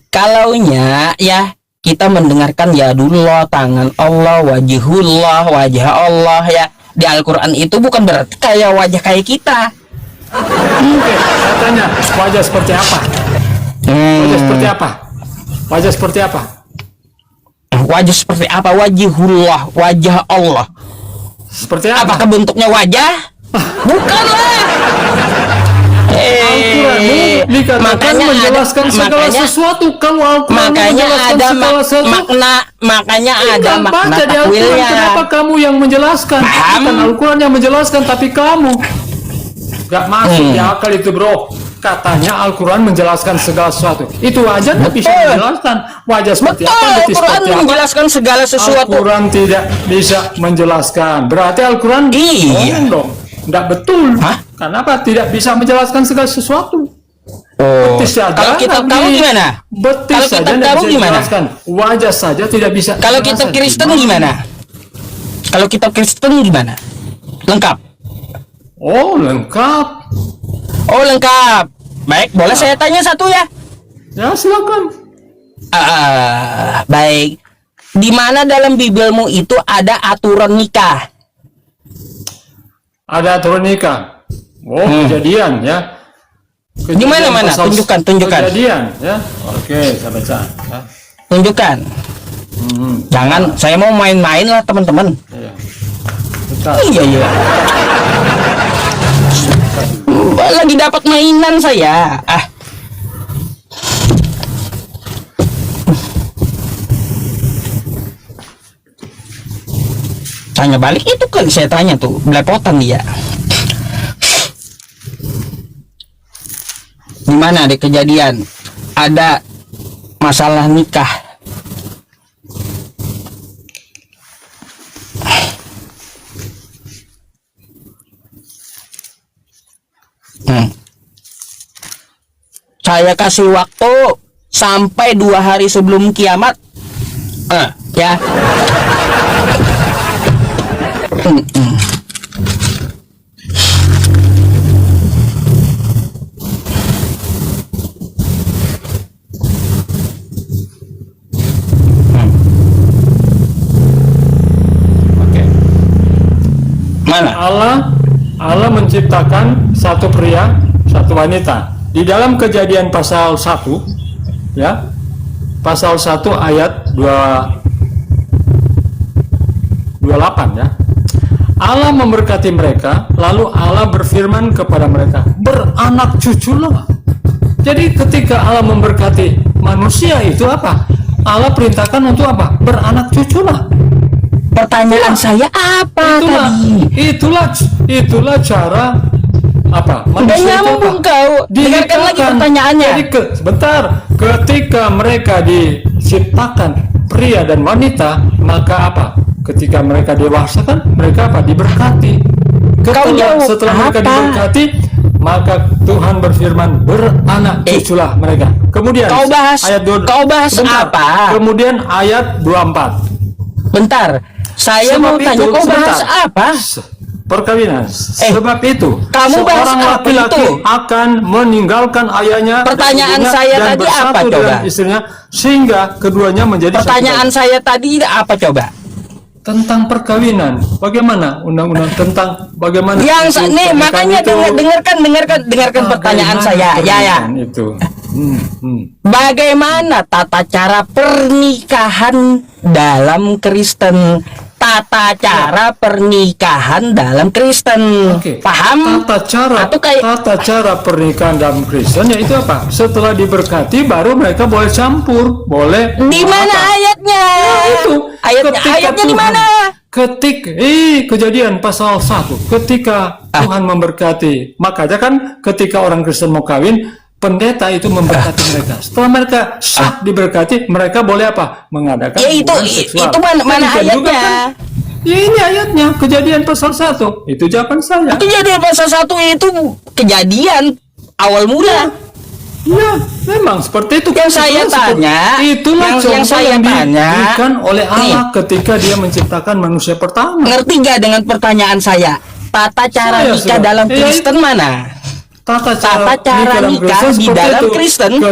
kalaunya ya kita mendengarkan ya dulu tangan Allah, wajah Allah ya di Al-Quran itu bukan berarti kayak wajah kayak kita. Oke, saya tanya wajah seperti apa? Wajah seperti apa? Wajah seperti apa? Wajah Allah. Seperti apa? Apakah bentuknya wajah? Bukanlah. Makanya menjelaskan segala sesuatu. Kalau Al-Quran menjelaskan segala sesuatu, makanya ada makna takwilnya. Kenapa kamu yang menjelaskan? Bukan Al-Quran yang menjelaskan, tapi kamu gak masuk di akal itu, bro. Katanya Al-Quran menjelaskan segala sesuatu. Itu aja nggak bisa menjelaskan wajah seperti apa, betis seperti apa. Menjelaskan segala sesuatu. Al-Quran tidak bisa menjelaskan. Berarti Al-Quran dong. Nggak betul. Kenapa tidak bisa menjelaskan segala sesuatu? Betis saja. Kalau kitab tahu gimana? Betis saja tidak bisa menjelaskan. Wajah saja tidak bisa. Kalau kitab Kristen gimana? Kalau kitab Kristen gimana? Lengkap. Oh, lengkap. Baik, boleh saya tanya satu ya? Ya, silakan. Baik. Di mana dalam Bibelmu itu ada aturan nikah? Ada aturan nikah. Oh, kejadian ya. Di mana? Tunjukkan. Kejadian ya. Oke, saya baca ya. Tunjukkan. Jangan, saya mau main-main lah teman-teman. Iya. Bentar. Iya. Lagi dapat mainan saya. Tanya balik itu kan saya tanya tuh, belepotan dia. Di mana ada kejadian? Ada masalah nikah. Saya kasih waktu sampai 2 hari sebelum kiamat. Ya. Mana? Allah menciptakan satu pria, satu wanita. Di dalam Kejadian pasal 1 ya. Pasal 1 ayat 28 ya. Allah memberkati mereka, lalu Allah berfirman kepada mereka, beranak cuculah. Jadi ketika Allah memberkati manusia itu apa? Allah perintahkan untuk apa? Beranak cuculah. Pertanyaan saya apa tadi? Itulah cara apa? Udah nyambung kau. Dengarkan lagi pertanyaannya. Jadi sebentar, ketika mereka diciptakan pria dan wanita, maka apa? Ketika mereka dewasa kan mereka apa? Diberkati. Setelah mereka diberkati, maka Tuhan berfirman beranak cuculah mereka. Kemudian ayat 2, apa? Kemudian ayat 24. Bentar. Saya mau tanya kau bahas apa? Perkawinan. Sebab itu kamu bahas seorang apa laki-laki itu? akan meninggalkan ayahnya Pertanyaan dan saya dan tadi bersatu apa coba? dengan istrinya sehingga keduanya menjadi Pertanyaan satu. saya tadi apa coba? Tentang perkawinan. Bagaimana undang-undang tentang bagaimana Yang itu nih pernikahan makanya itu? dengarkan pertanyaan Bagaimana saya. Ya. pernikahan itu. Bagaimana tata cara pernikahan dalam Kristen? Tata cara pernikahan dalam Kristen. Oke. Paham? Tata cara pernikahan dalam Kristen yaitu apa? Setelah diberkati baru mereka boleh campur, boleh. Di mana ayatnya? Itu Ayatnya di mana? Kejadian pasal 1 ketika Tuhan memberkati, makanya kan ketika orang Kristen mau kawin, pendeta itu memberkati mereka. Setelah mereka sah diberkati, mereka boleh apa? Mengadakan hubungan seksual. Itu mana ayatnya? Juga kan, ya ini ayatnya, Kejadian pasal 1. Itu jawaban saya. Kejadian pasal 1 itu kejadian awal mula. Ya, memang seperti itu. Yang saya tanya, itulah yang saya tanya diberikan oleh Allah ketika Dia menciptakan manusia pertama. Ngerti gak dengan pertanyaan saya? Tata cara nikah dalam Kristen mana? Tata cara nikah di dalam Kristen.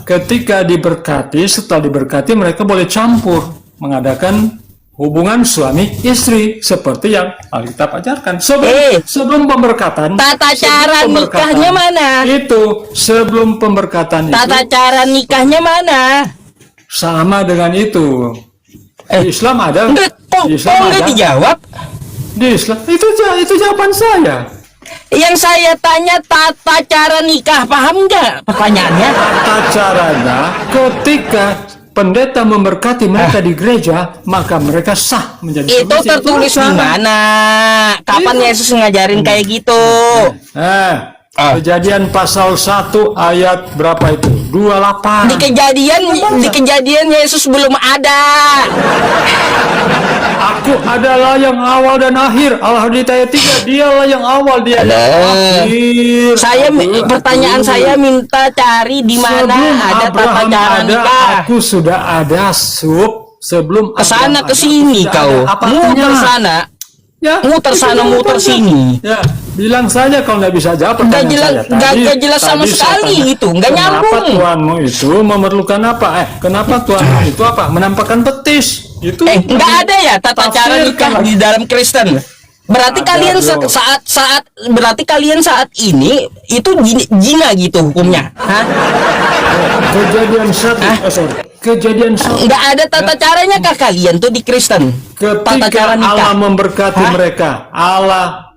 Ketika diberkati, setelah diberkati mereka boleh campur mengadakan hubungan suami istri seperti yang Alkitab ajarkan. Sebelum pemberkatan. Tata cara nikahnya mana? Itu sebelum pemberkatan Tata cara nikahnya mana? Sama dengan itu. Di Islam ada. Di Islam ada. Dijawab. Di Islam itu jawaban saya. Yang saya tanya tata cara nikah, paham nggak pertanyaannya? Tata caranya ketika pendeta memberkati mereka di gereja, maka mereka sah menjadi itu tertulis di mana? Kapan Yesus ngajarin kayak gitu? Kejadian pasal 1 ayat berapa itu? 28. Di kejadian Yesus belum ada. Aku adalah yang awal dan akhir. Allah di ayat 3, dialah yang awal, dia yang akhir. Pertanyaan saya minta cari di mana ada tata cara nikah. Aku sudah ada sebelum kesana kesini kau. Muter sana. Ya, muter itu sana muter jawabannya. sini. Ya, bilang saja kalau nggak bisa jawab Nggak pertanyaan jelas, saya. nggak jelas sama tadi saya sekali tanya, itu, nggak kenapa nyambung. Tuhanmu itu memerlukan apa? Kenapa Tuhanmu itu apa? Menampakkan betis. Itu Nggak ada ya tata cara nikah di dalam Kristen. Berarti Ada, kalian bro. berarti kalian saat ini itu zina gitu hukumnya. Hah? Kejadian satu, kejadian satu. Nggak ada tata caranya kah kalian tuh di Kristen? Tata Ketika cara nikah. Allah memberkati Hah? mereka, Allah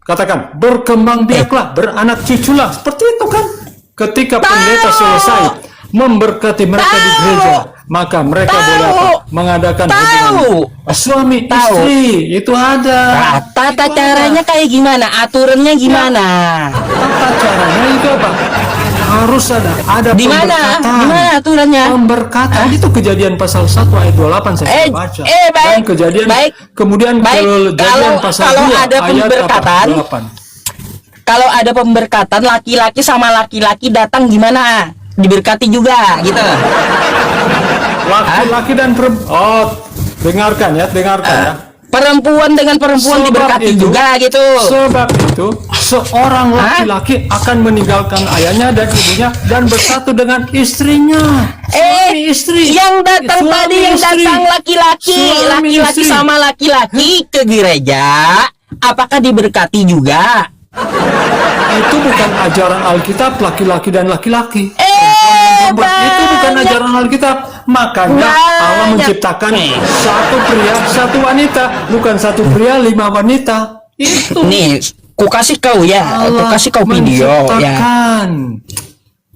katakan berkembang biaklah, beranak cuculah, seperti itu kan? Ketika pendeta selesai memberkati mereka di Tahu. gereja, maka mereka Tahu. boleh apa? Mengadakan hubungan suami Tahu. istri, itu ada. Nah, tata Itu caranya kayak gimana? Aturannya gimana? Tata caranya itu apa? Harus ada Di mana? pemberkatan. Di mana aturannya? Pemberkatan itu kejadian pasal 1 ayat 28 saya sudah baca. baik. Dan kejadian Baik. kemudian Baik. kejadian pasal Kalau 2 ada ayat pemberkatan, 8. Kalau ada pemberkatan laki-laki sama laki-laki datang gimana? Diberkati juga gitu. Laki-laki dan perempuan. Oh, dengarkan ya. Perempuan dengan perempuan Sebab diberkati itu- juga gitu. Sebab itu seorang laki-laki akan meninggalkan ayahnya dan ibunya dan bersatu dengan istrinya. Suami istri. Yang datang Suami tadi yang istri. datang laki-laki, Suami laki-laki istri. sama laki-laki ke gereja, apakah diberkati juga? Itu bukan ajaran Alkitab laki-laki dan laki-laki. Itu bukan banyak. ajaran Alkitab. Makanya Allah Banyak. menciptakan satu pria, satu wanita, bukan satu pria, 5 wanita. Itu Nih, ku kasih kau ya, ku Allah kasih kau video ya. menciptakan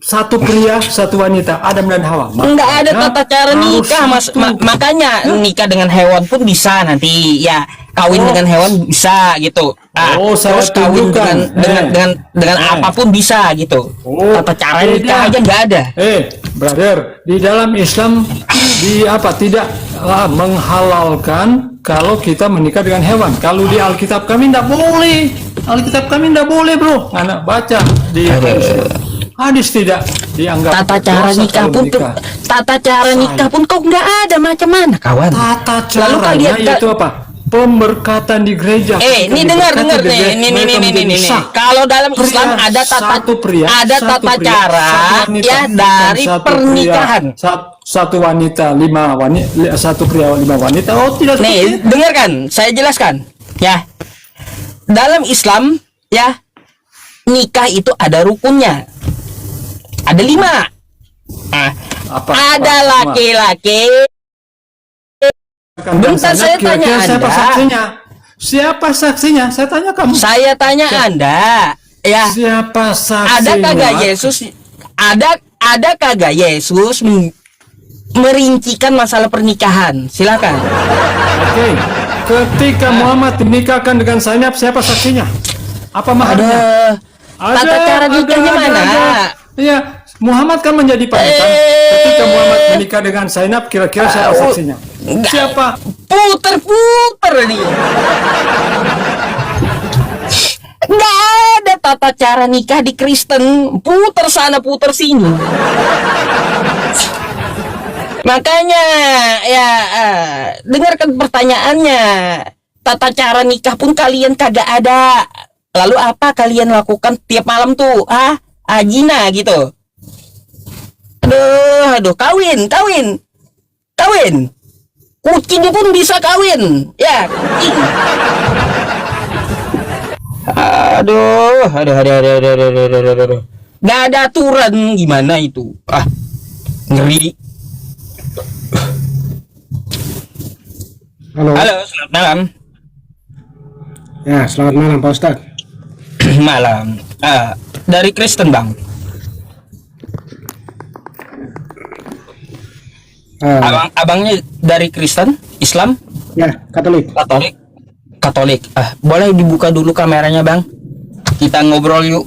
satu pria, satu wanita, Adam dan Hawa. Enggak ada Makanya tata cara harus nikah, Mas. itu. Makanya nikah dengan hewan pun bisa nanti ya. Kawin dengan hewan bisa gitu. Oh, saya terus kawin tunjukkan. dengan apapun bisa gitu. Oh, Tata cara beda. nikah aja nggak ada. Brother, di dalam Islam tidak menghalalkan kalau kita menikah dengan hewan. Kalau di Alkitab kami tidak boleh. Alkitab kami tidak boleh, bro. Anak baca di hadis tidak dianggap Tata cara dosa nikah kalau pun menikah. tata cara nikah pun kau nggak ada macam mana kawan. Tata Lalu caranya kalian itu apa? Pemberkatan di gereja. Ketika ini dengar diberkati di gereja, mereka nih. menjadi sah. Kalau dalam Pria, Islam ada satu pria, ada satu tata pria, cara satu wanita, ya bukan dari satu pernikahan. pria, satu wanita 5 wanita, satu pria 5 wanita. Oh, tidak seperti Nih, itu. dengarkan, saya jelaskan ya. Dalam Islam ya, nikah itu ada rukunnya. Ada 5. Nah, ada laki-laki. Bentar, saya tanya siapa Anda. saksinya? Siapa saksinya? Saya tanya kamu. Saya tanya Anda, ya. Siapa saksinya? Ada kagak Yesus? Ada kagak Yesus merincikan masalah pernikahan? Silakan. Oke. Ketika Muhammad dinikahkan dengan Zainab, siapa saksinya? Apa maharnya? Tata cara nikahnya mana? Iya, Muhammad kan menjadi panutan. Ketika Muhammad menikah dengan Zainab, kira-kira siapa saksinya? Siapa? Puter-puter nih. Nggak ada tata cara nikah di Kristen. Puter sana, puter sini. Makanya, ya, dengarkan pertanyaannya. Tata cara nikah pun kalian kagak ada. Lalu apa kalian lakukan tiap malam tuh? Zina gitu. Aduh, kawin. Kucing pun bisa kawin, ya. Kucing. Aduh. Gak ada aturan gimana itu? Ngeri. Halo. Halo, selamat malam. Ya, selamat malam Pak Ustadz. Malam. Dari Kristen, Bang. Abangnya dari Kristen, Islam? Ya, Katolik. Katolik. Boleh dibuka dulu kameranya, Bang? Kita ngobrol yuk.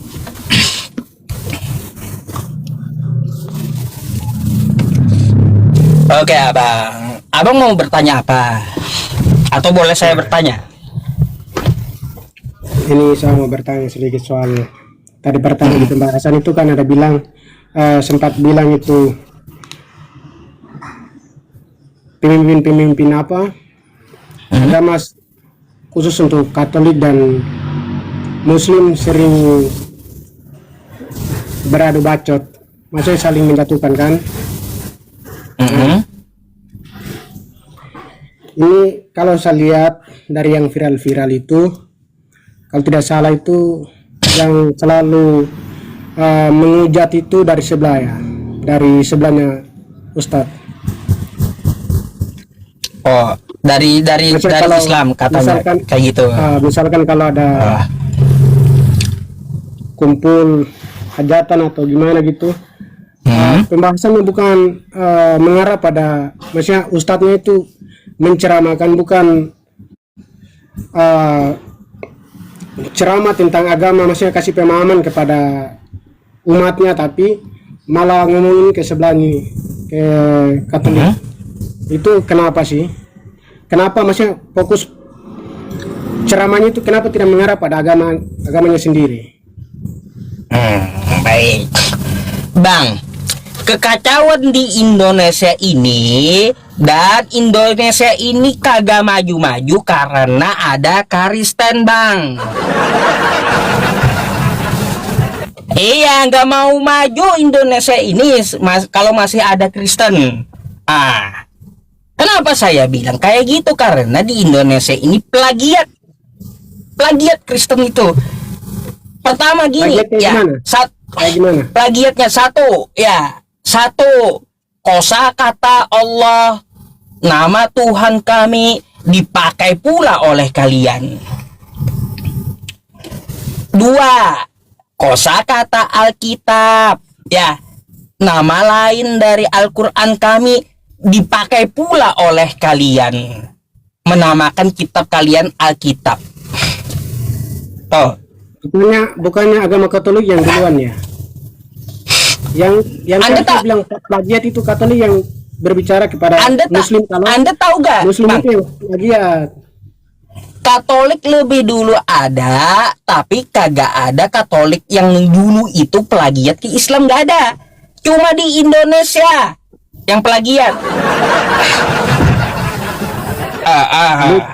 Oke, Abang. Abang mau bertanya apa? Atau boleh saya bertanya? Ini saya mau bertanya sedikit soal tadi pertanyaan di pembahasan itu kan ada bilang sempat bilang itu pemimpin apa khusus untuk Katolik dan Muslim sering beradu bacot, maksudnya saling menjatuhkan kan. Ini kalau saya lihat dari yang viral-viral itu, kalau tidak salah itu yang selalu menghujat itu dari sebelah ya, dari sebelahnya Ustadz. Oh, dari Kalau Islam katanya kayak gitu. Misalkan kalau ada kumpul hajatan atau gimana gitu, pembahasannya bukan mengarah pada, maksudnya ustadznya itu menceramahkan, bukan ceramah tentang agama, maksudnya kasih pemahaman kepada umatnya, tapi malah ngomongin ke sebelahnya, ke Katolik. Itu kenapa sih? Kenapa maksudnya fokus ceramahnya itu kenapa tidak mengarah pada agamanya sendiri? Baik, Bang. Kekacauan di Indonesia ini, dan Indonesia ini kagak maju-maju karena ada Kristen, Bang. Iya, nggak mau maju Indonesia ini kalau masih ada Kristen. Kenapa saya bilang kayak gitu? Karena di Indonesia ini plagiat Kristen itu. Pertama gini, plagiatnya satu kosakata Allah, nama Tuhan kami dipakai pula oleh kalian. 2, kosakata Alkitab, ya, nama lain dari Al-Quran kami dipakai pula oleh kalian, menamakan kitab kalian Alkitab. Bukannya agama Katolik yang duluan ya? Yang Anda bilang plagiat itu Katolik yang berbicara kepada Muslim. Kalau Anda tahu gak, Muslim Bang? itu plagiat. Katolik lebih dulu ada, tapi kagak ada Katolik yang dulu itu plagiat ke Islam, gak ada. Cuma di Indonesia yang plagiat.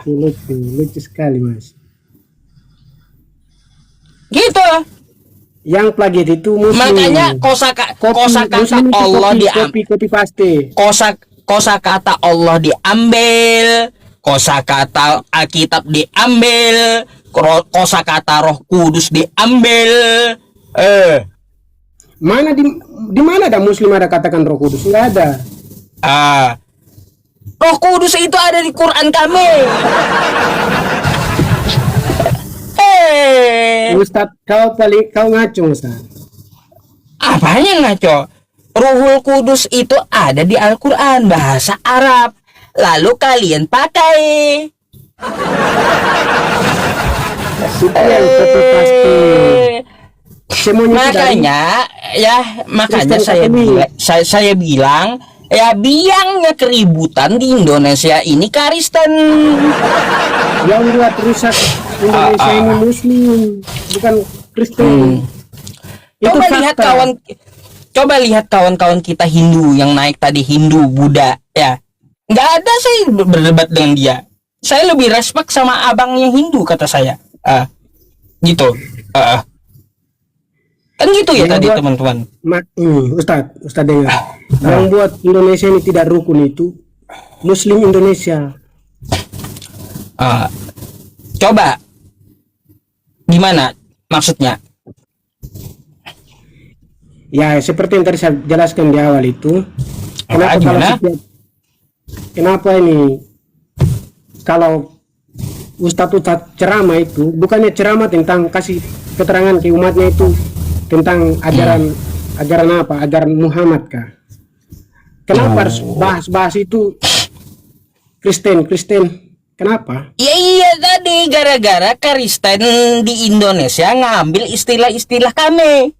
Lucu sekali, Mas. Gitu. Yang plagiat itu Muslim. Makanya kosakata Allah copy paste. Kosakata Allah diambil, kosakata Alkitab diambil, kosakata Roh Kudus diambil. Mana di mana ada Muslim ada katakan Roh Kudus? Enggak ada. Roh Kudus itu ada di Quran kami. Ustadz, kau ngaco, Ustadz. Apanya ngaco? Ruhul Kudus itu ada di Al-Quran bahasa Arab. Lalu kalian pakai. Makanya saya bilang ya, biangnya keributan di Indonesia ini Kristen. Yang buat rusak Indonesia ini Muslim, bukan Kristen. Coba lihat kawan-kawan kita Hindu yang naik tadi, Hindu, Buddha, ya. Nggak ada saya berdebat dengan dia. Saya lebih respect sama abangnya Hindu, kata saya. Gitu. Kan gitu ya tadi, teman-teman. Ustadz dengar. Yang buat Indonesia ini tidak rukun itu Muslim Indonesia. Coba gimana maksudnya? Ya, seperti yang tadi saya jelaskan di awal itu. Kenapa ini kalau Ustadz ceramah itu bukannya ceramah tentang kasih keterangan ke umatnya itu tentang ajaran apa? Ajaran Muhammad kah? Kenapa harus bahas itu Kristen? Kenapa? Ya iya tadi gara-gara Kristen di Indonesia ngambil istilah-istilah kami.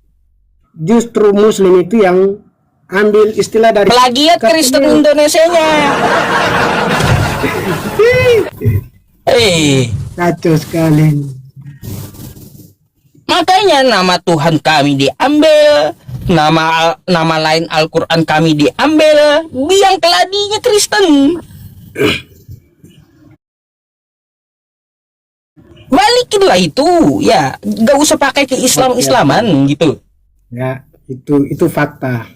Justru Muslim itu yang ambil istilah dari plagiat Kristen Indonesianya. Kacau sekali. Makanya nama Tuhan kami diambil, nama lain Al-Quran kami diambil, biang keladinya Kristen. balikinlah itu, ya nggak usah pakai ke Islaman gitu. Ya, itu fakta.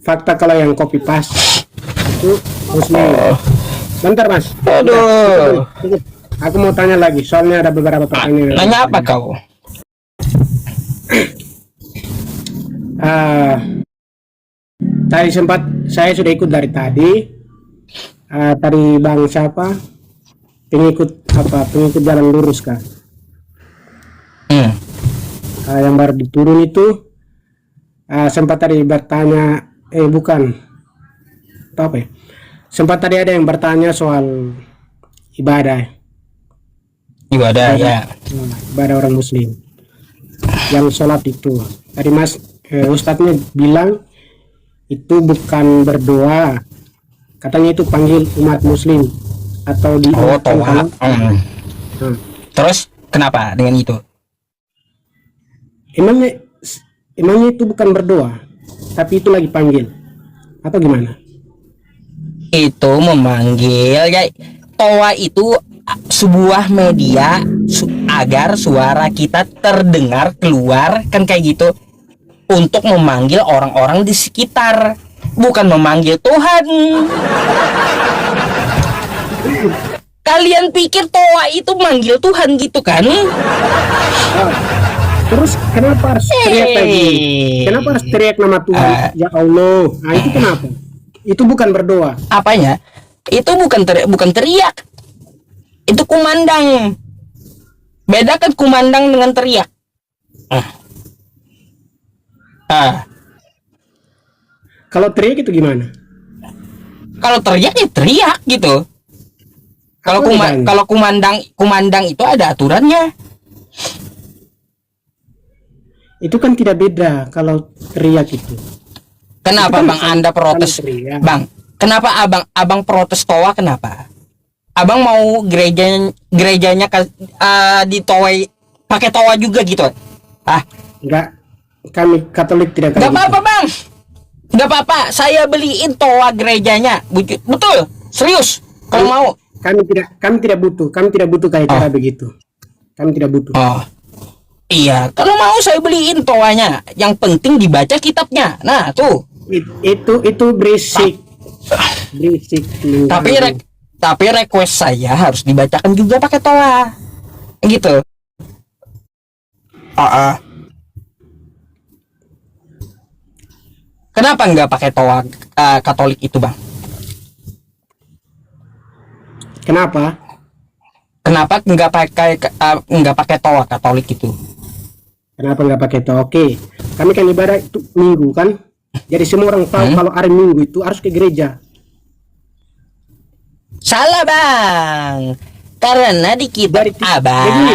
Fakta kalau yang copy paste itu muslim. Bentar Mas. Aduh. Cukup. Aku mau tanya lagi, soalnya ada beberapa pertanyaan. Nanya apa kau? Tadi sempat saya sudah ikut dari tadi. Tadi Bang siapa? Pengikut jalan lurus kan? Yang baru diturun itu sempat tadi bertanya, bukan apa ya? Sempat tadi ada yang bertanya soal ibadah ya, ibadah orang muslim yang sholat itu. Tadi Mas Ustadznya bilang itu bukan berdoa, katanya itu panggil umat muslim atau di Terus kenapa dengan itu? Emangnya itu bukan berdoa, tapi itu lagi panggil atau gimana? Itu memanggil ya. Toa itu sebuah media agar suara kita terdengar keluar, kan kayak gitu, untuk memanggil orang-orang di sekitar, bukan memanggil Tuhan. Kalian pikir Toa itu manggil Tuhan gitu kan? Terus kenapa harus teriak lagi? Kenapa harus teriak nama Tuhan? Ya Allah. Nah, itu kenapa? Itu bukan berdoa. Apanya? Itu bukan teriak. Itu kumandang. Bedakan kumandang dengan teriak. Kalau teriak itu gimana? Kalau teriak ya teriak gitu. Kalau kumandang itu ada aturannya. Itu kan tidak beda kalau teriak itu. Kenapa Itu kan Bang Anda protes? teriak. Bang, kenapa Abang protes Toa kenapa? Abang mau gerejanya ditowai pakai Toa juga gitu? Enggak, kami Katolik tidak Enggak kayak apa-apa Bang. Enggak apa-apa, saya beliin Toa gerejanya. Betul, serius. Kalau mau. Kami tidak butuh kayak cara begitu. Kami tidak butuh. Iya, kalau mau saya beliin Toanya. Yang penting dibaca kitabnya. Nah, tuh. Itu berisik. Berisik. Tapi request saya harus dibacakan juga pakai Toa. Gitu. Kenapa nggak pakai Toa Katolik itu, Bang? Kenapa? Kenapa nggak pakai Toa Katolik itu? Kenapa nggak pakai Toa? Oke, kami kan ibadah itu minggu kan. Jadi semua orang tahu kalau hari Minggu itu harus ke gereja. Salah Bang, karena di kitab Abang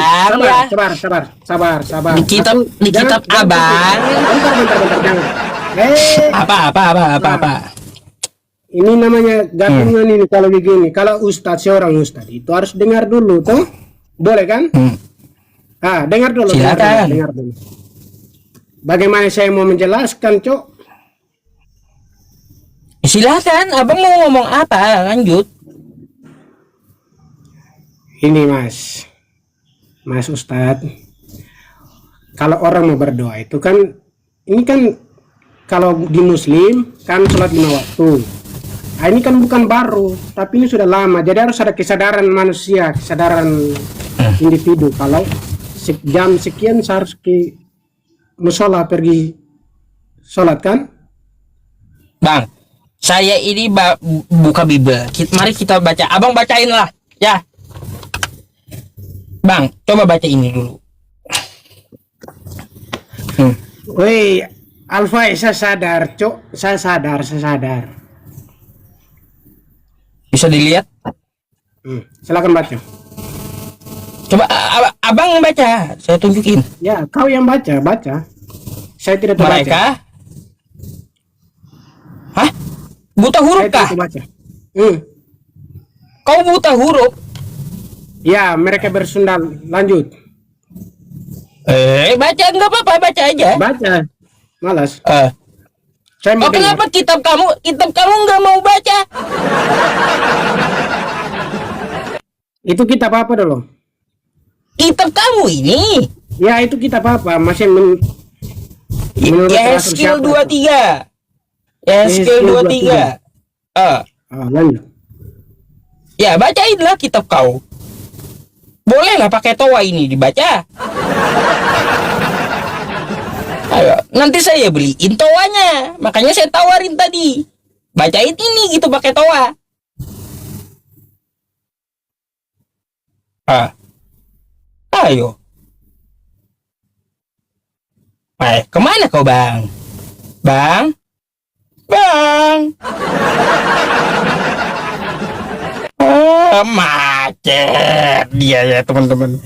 sabar. Di kitab Abang. Bentar, jangan. Apa? Ini namanya gabungan ini kalau begini. Kalau seorang ustadz itu harus dengar dulu, toh? Boleh kan? Dengar dulu. Dengar dulu. Bagaimana saya mau menjelaskan, Cok? Silakan, Abang mau ngomong apa? Lanjut. Ini Mas Ustadz, kalau orang mau berdoa itu kan, ini kan kalau di Muslim kan sholat 5 waktu. Nah, ini kan bukan baru, tapi ini sudah lama. Jadi harus ada kesadaran manusia, kesadaran individu. Kalau jam sekian harus ke musola pergi sholat kan? Bang, saya ini buka Bible. Mari kita baca. Abang bacain lah, ya. Bang, coba baca ini dulu. Woi, Alfa, saya sadar, Cok. Saya sadar. Bisa dilihat? Silakan baca. Coba Abang baca, saya tunjukin. Ya, kau yang baca. Saya tidak terbaca. Mereka? Hah? Buta huruf Saya kah? tidak baca. Kau buta huruf? Ya, mereka bersundal. Lanjut. Baca enggak apa-apa, baca aja. Baca. Malas. Saya mau Kenapa kitab kamu nggak mau baca? Itu kitab apa dulu? kitab kamu ini. Ya itu kitab apa? Masih menurut Rasul Skill siapa 23. Skill 23. Ah. Lanjut. Ya, bacainlah kitab kau. Bolehlah pakai toa ini dibaca. Ayo, nanti saya beliin toanya. Makanya saya tawarin tadi. Bacain ini gitu pakai toa. Ayo. Kemana kau, Bang? Bang? Macet dia ya, teman-teman.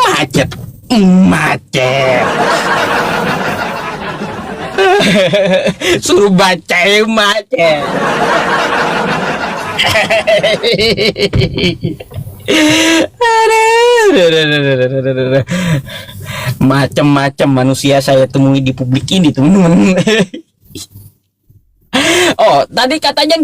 Macet. Suruh baca macet. Macam-macam manusia saya temui di publik ini, teman-teman. Oh, tadi katanya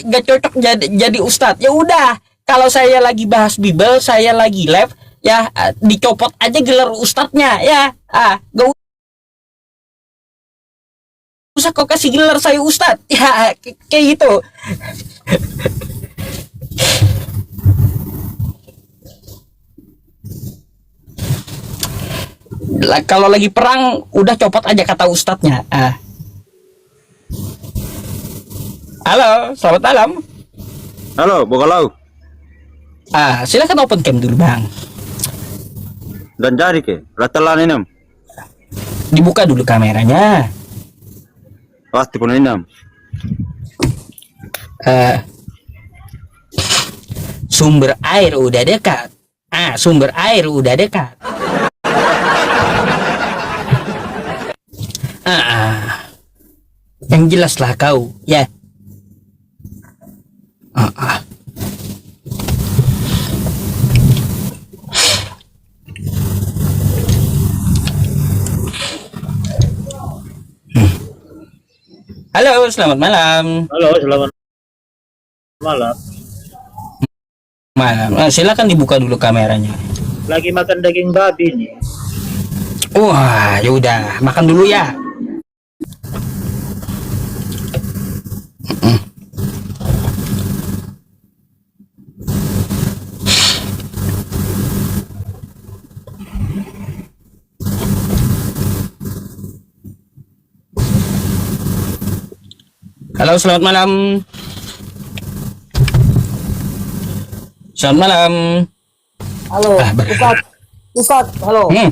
nggak cocok jadi ustadz. Ya udah, kalau saya lagi bahas Bible, saya lagi live, ya dicopot aja gelar ustadznya, ya. Gak usah kau kasih gelar saya ustadz, ya kayak gitu. Kalau lagi perang, udah copot aja kata ustadznya. Halo, selamat malam. Halo, Bogalau. Silakan open cam dulu, Bang. Dan jari ke, ratalan inam. Dibuka dulu kameranya. Pasti pun inam. Sumber air udah dekat. Sumber air udah dekat. Yang jelaslah kau, ya. Halo, selamat malam. Halo, selamat malam. Silakan dibuka dulu kameranya. Lagi makan daging babi nih. Wah, ya udah, makan dulu ya. Halo, selamat malam. Selamat malam. Halo, Ustaz, halo. Ya.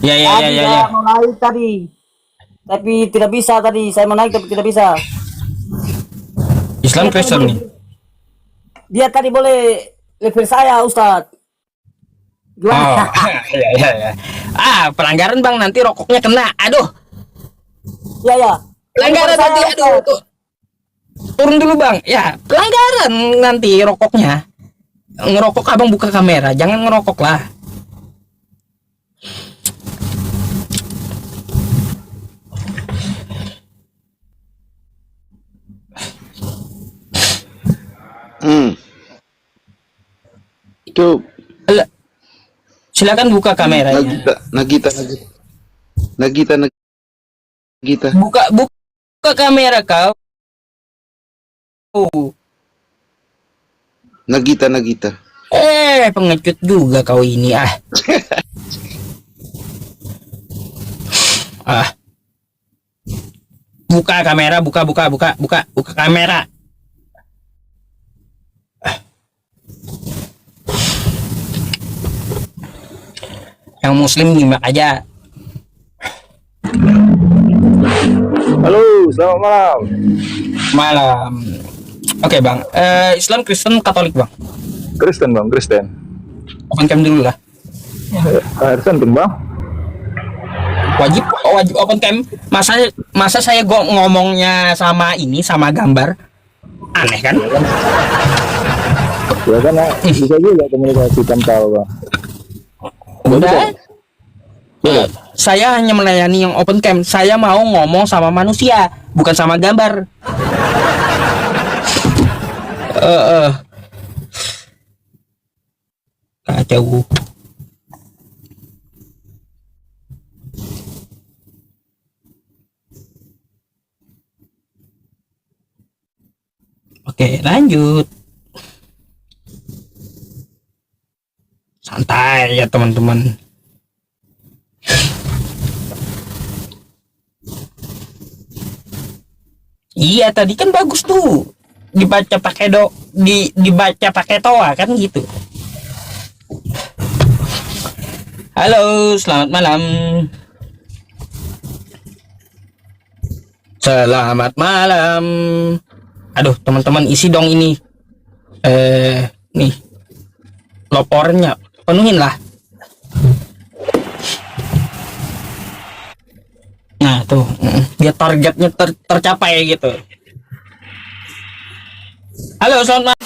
Saya mau naik tadi, tapi tidak bisa tadi. Saya mau naik tapi tidak bisa. Islam Kristen nih. Dia tadi boleh level saya, Ustaz. Gimana? Ya. Pelanggaran, Bang, nanti rokoknya kena. Aduh. Ya. Pelanggaran nanti, aduh. Turun dulu, Bang. Ya, pelanggaran nanti rokoknya. Ngerokok, Abang buka kamera, jangan ngerokok lah. Itu silakan buka kameranya. Nagita. Buka kamera kau. Nagita. Pengecut juga kau ini, Buka kamera, buka kamera. Yang muslim nyimak aja. Halo, selamat malam. Malam. Oke, Bang. Islam, Kristen, Katolik, Bang? Kristen, Bang, Kristen. Open cam dulu lah. Kristen, Bang. Wajib open cam. Masa saya ngomongnya sama gambar. Aneh kan? Ya kan, bisa juga komunikasi tanpa, Bang. Udah. Saya hanya melayani yang open cam. Saya mau ngomong sama manusia, bukan sama gambar. Kacau. Oke, lanjut. Santai ya teman-teman. Iya, tadi kan bagus tuh. Dibaca pakai dibaca pakai toa kan gitu. Halo, selamat malam. Selamat malam. Aduh, teman-teman isi dong ini. Nih. Lopornya penuhin lah. Nah, tuh. Biar targetnya tercapai gitu. Halo, selamat malam.